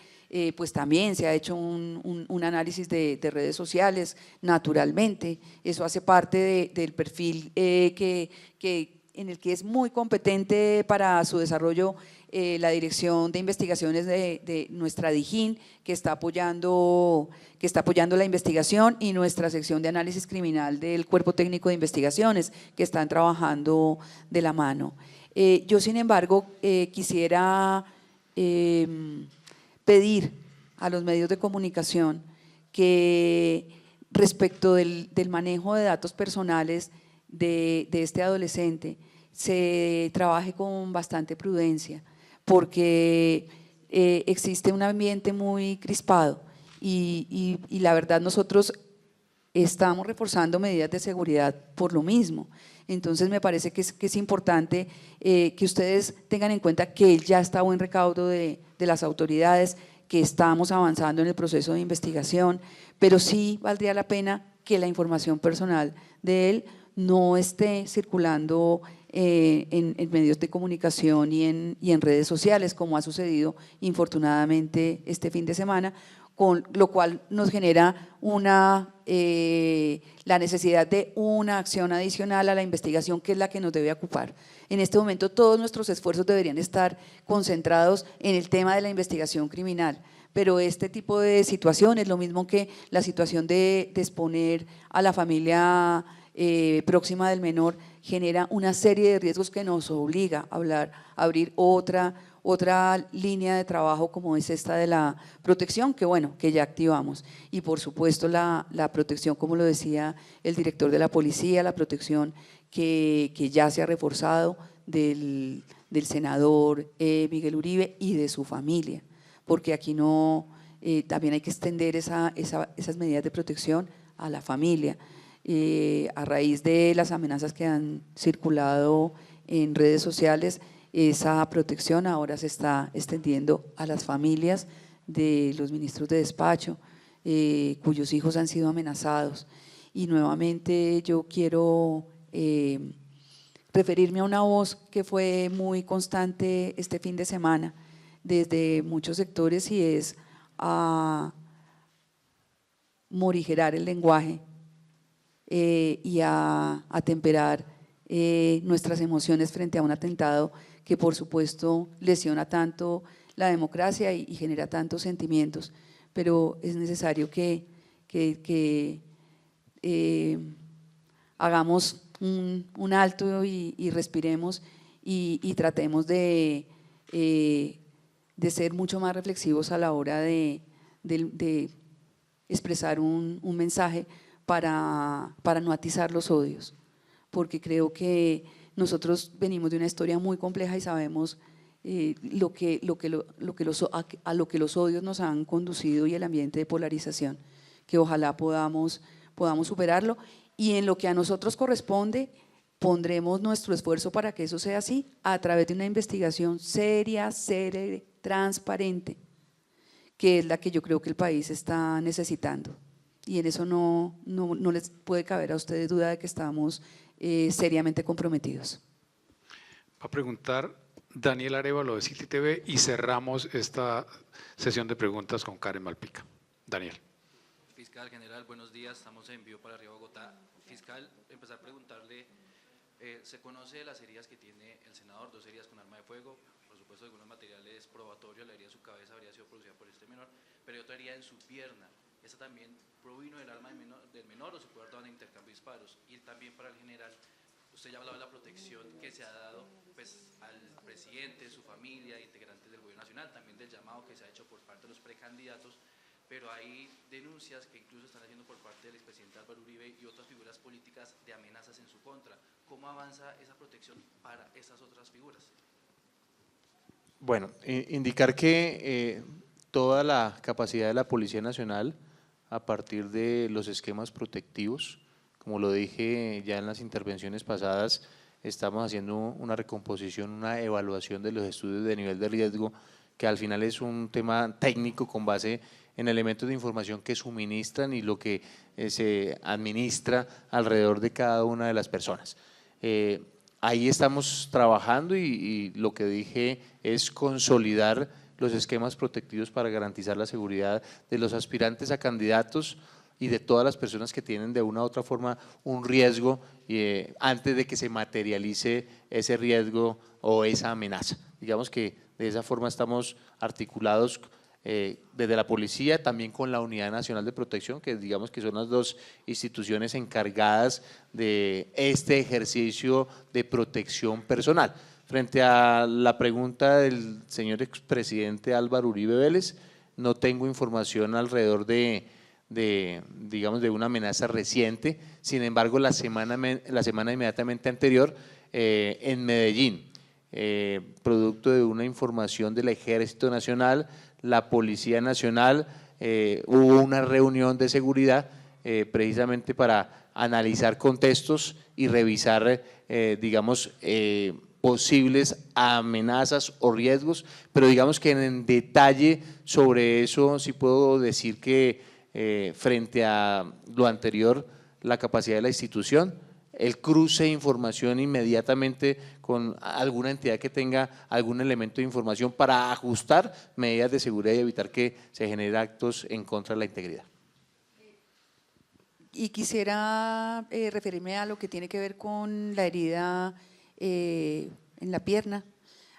pues también se ha hecho un análisis de redes sociales, naturalmente. Eso hace parte del perfil en el que es muy competente para su desarrollo la Dirección de Investigaciones de nuestra DIJÍN, que está apoyando la investigación, y nuestra sección de análisis criminal del Cuerpo Técnico de Investigaciones, que están trabajando de la mano. Yo, sin embargo, quisiera pedir a los medios de comunicación que respecto del manejo de datos personales de este adolescente se trabaje con bastante prudencia, porque existe un ambiente muy crispado y la verdad nosotros estamos reforzando medidas de seguridad por lo mismo. Entonces me parece que es importante que ustedes tengan en cuenta que él ya está a buen recaudo de las autoridades, que estamos avanzando en el proceso de investigación, pero sí valdría la pena que la información personal de él no esté circulando en medios de comunicación y en redes sociales, como ha sucedido infortunadamente este fin de semana, con lo cual nos genera la necesidad de una acción adicional a la investigación, que es la que nos debe ocupar. En este momento todos nuestros esfuerzos deberían estar concentrados en el tema de la investigación criminal, pero este tipo de situaciones, lo mismo que la situación de exponer a la familia próxima del menor, genera una serie de riesgos que nos obliga a abrir otra línea de trabajo, como es esta de la protección, que ya activamos, y por supuesto la protección, como lo decía el director de la policía, la protección que ya se ha reforzado del senador Miguel Uribe y de su familia, porque aquí también hay que extender esas medidas de protección a la familia. A raíz de las amenazas que han circulado en redes sociales, esa protección ahora se está extendiendo a las familias de los ministros de despacho, cuyos hijos han sido amenazados. Y nuevamente yo quiero referirme a una voz que fue muy constante este fin de semana desde muchos sectores, y es a morigerar el lenguaje y a atemperar nuestras emociones frente a un atentado que por supuesto lesiona tanto la democracia y genera tantos sentimientos, pero es necesario que hagamos un alto y respiremos y tratemos de ser mucho más reflexivos a la hora de expresar un mensaje para no atizar los odios, porque creo que nosotros venimos de una historia muy compleja y sabemos a lo que los odios nos han conducido, y el ambiente de polarización, que ojalá podamos superarlo, y en lo que a nosotros corresponde pondremos nuestro esfuerzo para que eso sea así, a través de una investigación seria, transparente, que es la que yo creo que el país está necesitando. Y en eso no les puede caber a ustedes duda de que estamos seriamente comprometidos. Va a preguntar Daniel Arévalo de City TV y cerramos esta sesión de preguntas con Karen Malpica. Daniel. Fiscal general, buenos días, estamos en vivo para Arriba Bogotá. Fiscal, empezar a preguntarle Se conoce de las heridas que tiene el senador, 2 heridas con arma de fuego, por supuesto algunos materiales probatorios, la herida en su cabeza habría sido producida por este menor, pero hay otra herida en su pierna. ¿Esta también provino del arma del menor o se puede haber dado en intercambio de disparos? Y también para el general, usted ya hablaba de la protección que se ha dado pues, al presidente, su familia, integrantes del gobierno nacional, también del llamado que se ha hecho por parte de los precandidatos, pero hay denuncias que incluso están haciendo por parte del expresidente Álvaro Uribe y otras figuras políticas de amenazas en su contra. ¿Cómo avanza esa protección para esas otras figuras? Bueno, indicar que toda la capacidad de la Policía Nacional a partir de los esquemas protectivos, como lo dije ya en las intervenciones pasadas, estamos haciendo una recomposición, una evaluación de los estudios de nivel de riesgo, que al final es un tema técnico con base en elementos de información que suministran y lo que se administra alrededor de cada una de las personas. Ahí estamos trabajando y lo que dije es consolidar los esquemas protectivos para garantizar la seguridad de los aspirantes a candidatos y de todas las personas que tienen de una u otra forma un riesgo antes de que se materialice ese riesgo o esa amenaza. Digamos que de esa forma estamos articulados desde la policía, también con la Unidad Nacional de Protección, que digamos que son las dos instituciones encargadas de este ejercicio de protección personal. Frente a la pregunta del señor expresidente Álvaro Uribe Vélez, no tengo información alrededor digamos, de una amenaza reciente. Sin embargo, la semana inmediatamente anterior en Medellín, producto de una información del Ejército Nacional, la Policía Nacional, hubo una reunión de seguridad precisamente para analizar contextos y revisar, digamos, posibles amenazas o riesgos, pero digamos que en detalle sobre eso sí puedo decir que frente a lo anterior, la capacidad de la institución, el cruce de información inmediatamente con alguna entidad que tenga algún elemento de información para ajustar medidas de seguridad y evitar que se generen actos en contra de la integridad. Y quisiera referirme a lo que tiene que ver con la herida en la pierna,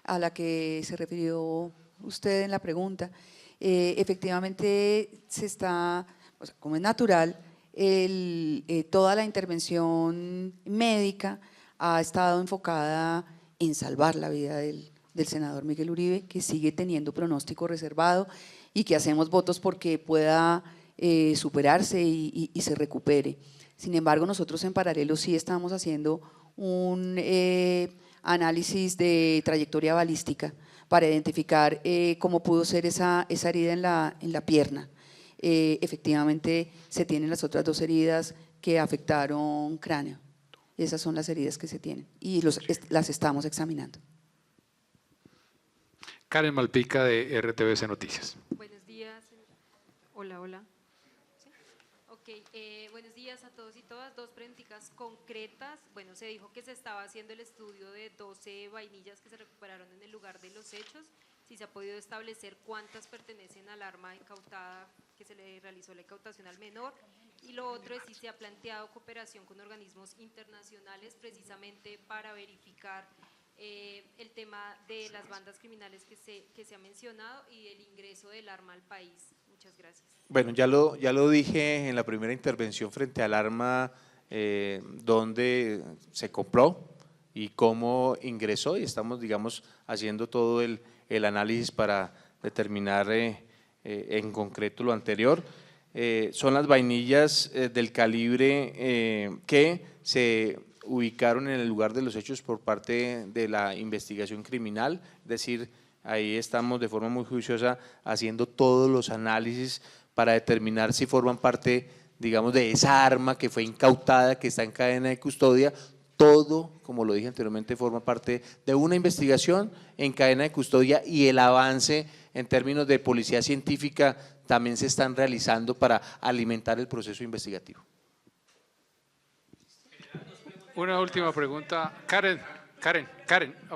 a la que se refirió usted en la pregunta. Efectivamente se está, o sea, como es natural, toda la intervención médica ha estado enfocada en salvar la vida del senador Miguel Uribe, que sigue teniendo pronóstico reservado y que hacemos votos porque pueda superarse y se recupere. Sin embargo, nosotros en paralelo sí estamos haciendo un análisis de trayectoria balística para identificar cómo pudo ser esa herida en la pierna. Efectivamente, se tienen las otras 2 heridas que afectaron cráneo. Esas son las heridas que se tienen y las estamos examinando. Karen Malpica de RTBC Noticias. Buenos días. Hola. ¿Sí? Ok, buenos días a todos y todas. 2 preguntas concretas. Bueno, se dijo que se estaba haciendo el estudio de 12 vainillas que se recuperaron en el lugar de los hechos. Si se ha podido establecer cuántas pertenecen al arma incautada, que se le realizó la incautación al menor. Y lo otro es si se ha planteado cooperación con organismos internacionales precisamente para verificar el tema de las bandas criminales que se ha mencionado y el ingreso del arma al país. Muchas gracias. Bueno, ya lo dije en la primera intervención frente al arma, donde se compró y cómo ingresó, y estamos, digamos, haciendo todo el análisis para determinar en concreto lo anterior. Son las vainillas del calibre que se ubicaron en el lugar de los hechos por parte de la investigación criminal, es decir, ahí estamos de forma muy juiciosa haciendo todos los análisis para determinar si forman parte, digamos, de esa arma que fue incautada, que está en cadena de custodia. Todo, como lo dije anteriormente, forma parte de una investigación en cadena de custodia y el avance en términos de policía científica también se están realizando para alimentar el proceso investigativo. Una última pregunta. Karen,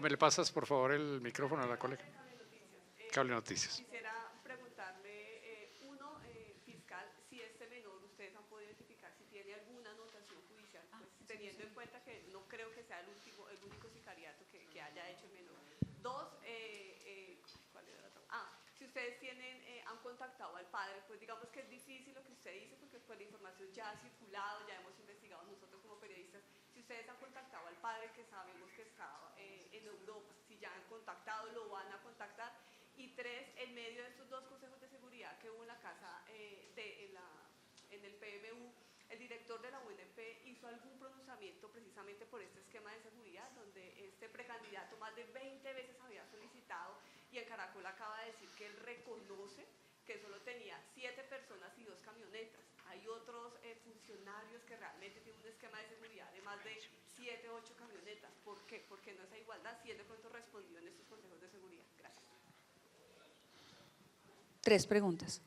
¿me le pasas por favor el micrófono a la colega? Cable Noticias. Quisiera preguntarle, fiscal, si este menor ustedes han podido identificar si tiene alguna anotación judicial, pues, teniendo en cuenta que no creo que sea el único sicariato que haya hecho el menor. Dos, ¿cuál era la otra? Si ustedes han contactado al padre, pues digamos que es difícil lo que usted dice, porque pues, la información ya ha circulado, ya hemos investigado nosotros como periodistas. Si ustedes han contactado al padre, que sabemos que está en Europa, si ya han contactado, lo van a contactar. Y tres, en medio de estos dos consejos de seguridad que hubo en la casa, en el PMU, el director de la UNP hizo algún pronunciamiento precisamente por este esquema de seguridad, donde este precandidato más de 20 veces había solicitado, y el Caracol acaba de decir que él reconoce que solo tenía 7 personas y 2 camionetas. Hay otros funcionarios que realmente tienen un esquema de seguridad de más de 7 o 8 camionetas. ¿Por qué? Porque no esa igualdad, si él de pronto respondió en estos consejos de seguridad. Gracias. 3 preguntas.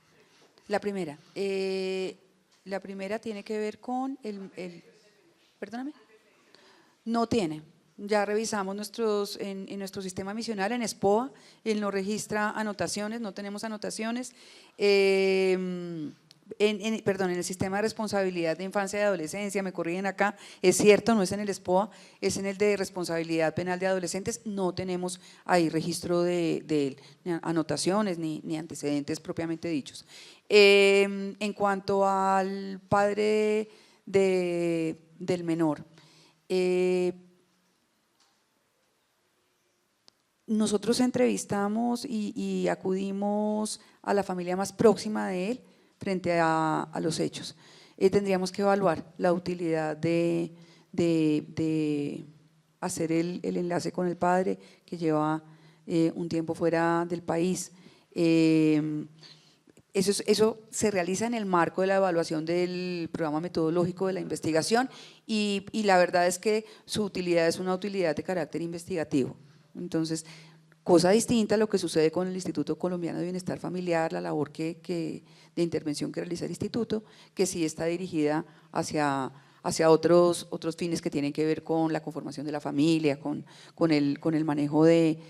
La primera tiene que ver con perdóname. No tiene. Ya revisamos en nuestro sistema misional, en SPOA, él no registra anotaciones, no tenemos anotaciones. En el sistema de responsabilidad de infancia y adolescencia, me corrigen acá, es cierto, no es en el SPOA, es en el de responsabilidad penal de adolescentes, no tenemos ahí registro de él, ni anotaciones ni antecedentes propiamente dichos. En cuanto al padre del menor, nosotros entrevistamos y acudimos a la familia más próxima de él frente a los hechos. Tendríamos que evaluar la utilidad de hacer el enlace con el padre, que lleva un tiempo fuera del país. Eso se realiza en el marco de la evaluación del programa metodológico de la investigación y la verdad es que su utilidad es una utilidad de carácter investigativo. Entonces, cosa distinta a lo que sucede con el Instituto Colombiano de Bienestar Familiar, la labor de intervención que realiza el instituto, que sí está dirigida hacia otros fines que tienen que ver con la conformación de la familia, con el manejo de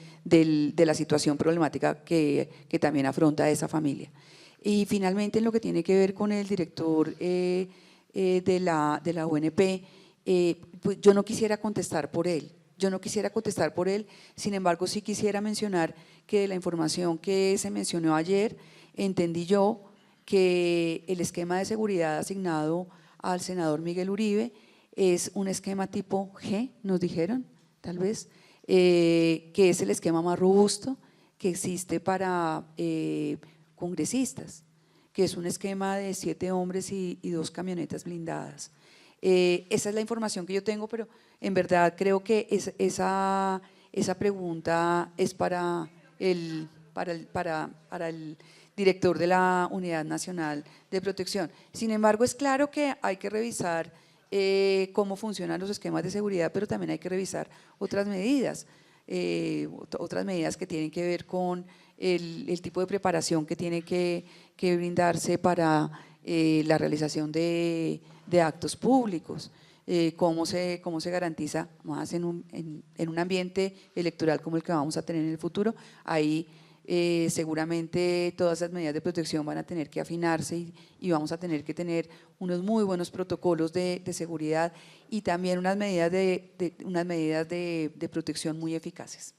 la situación problemática que también afronta esa familia. Y finalmente, en lo que tiene que ver con el director de la UNP, pues yo no quisiera contestar por él. Sin embargo, sí quisiera mencionar que de la información que se mencionó ayer, entendí yo que el esquema de seguridad asignado al senador Miguel Uribe es un esquema tipo G, nos dijeron, tal vez, que es el esquema más robusto que existe para congresistas, que es un esquema de 7 hombres y 2 camionetas blindadas. Esa es la información que yo tengo, pero en verdad creo que esa pregunta es para el director de la Unidad Nacional de Protección. Sin embargo, es claro que hay que revisar cómo funcionan los esquemas de seguridad, pero también hay que revisar otras medidas que tienen que ver con el tipo de preparación que tiene que brindarse para la realización de actos públicos, cómo se garantiza más en un ambiente electoral como el que vamos a tener en el futuro. Ahí seguramente todas las medidas de protección van a tener que afinarse y vamos a tener que tener unos muy buenos protocolos de seguridad y también unas medidas de protección muy eficaces.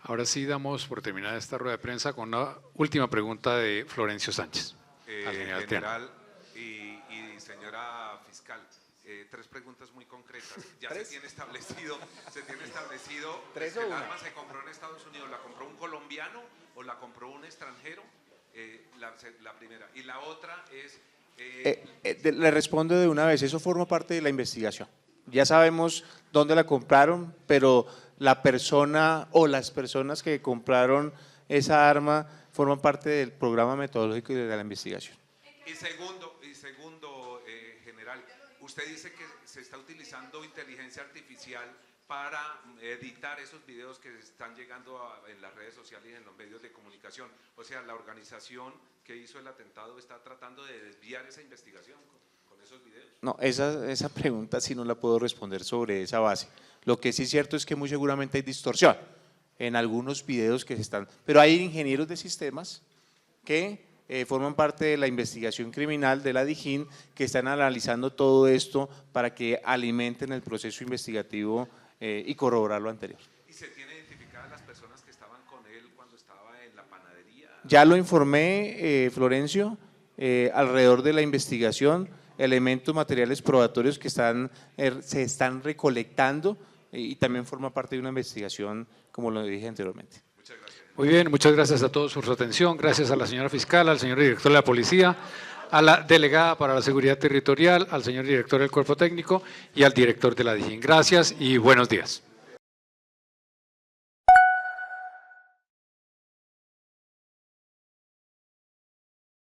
Ahora sí damos por terminada esta rueda de prensa con una última pregunta de Florencio Sánchez. Al General y señora fiscal, 3 preguntas muy concretas. Ya se tiene establecido ¿3 que o el una? arma se compró en Estados Unidos, ¿la compró un colombiano o la compró un extranjero? La primera. Y la otra es… Le respondo de una vez, eso forma parte de la investigación. Ya sabemos dónde la compraron, pero la persona o las personas que compraron esa arma forman parte del programa metodológico y de la investigación. Y segundo, general, usted dice que se está utilizando inteligencia artificial para editar esos videos que están llegando en las redes sociales y en los medios de comunicación. O sea, la organización que hizo el atentado está tratando de desviar esa investigación con esos videos. No, esa pregunta sí no la puedo responder sobre esa base. Lo que sí es cierto es que muy seguramente hay distorsión en algunos videos que se están… Pero hay ingenieros de sistemas que forman parte de la investigación criminal de la DIJÍN, que están analizando todo esto para que alimenten el proceso investigativo y corroborar lo anterior. ¿Y se tiene identificadas las personas que estaban con él cuando estaba en la panadería? Ya lo informé, Florencio, alrededor de la investigación, elementos materiales probatorios que se están recolectando y también forma parte de una investigación, como lo dije anteriormente. Muy bien, muchas gracias a todos por su atención. Gracias a la señora fiscal, al señor director de la policía, a la delegada para la seguridad territorial, al señor director del cuerpo técnico y al director de la DIJÍN. Gracias y buenos días.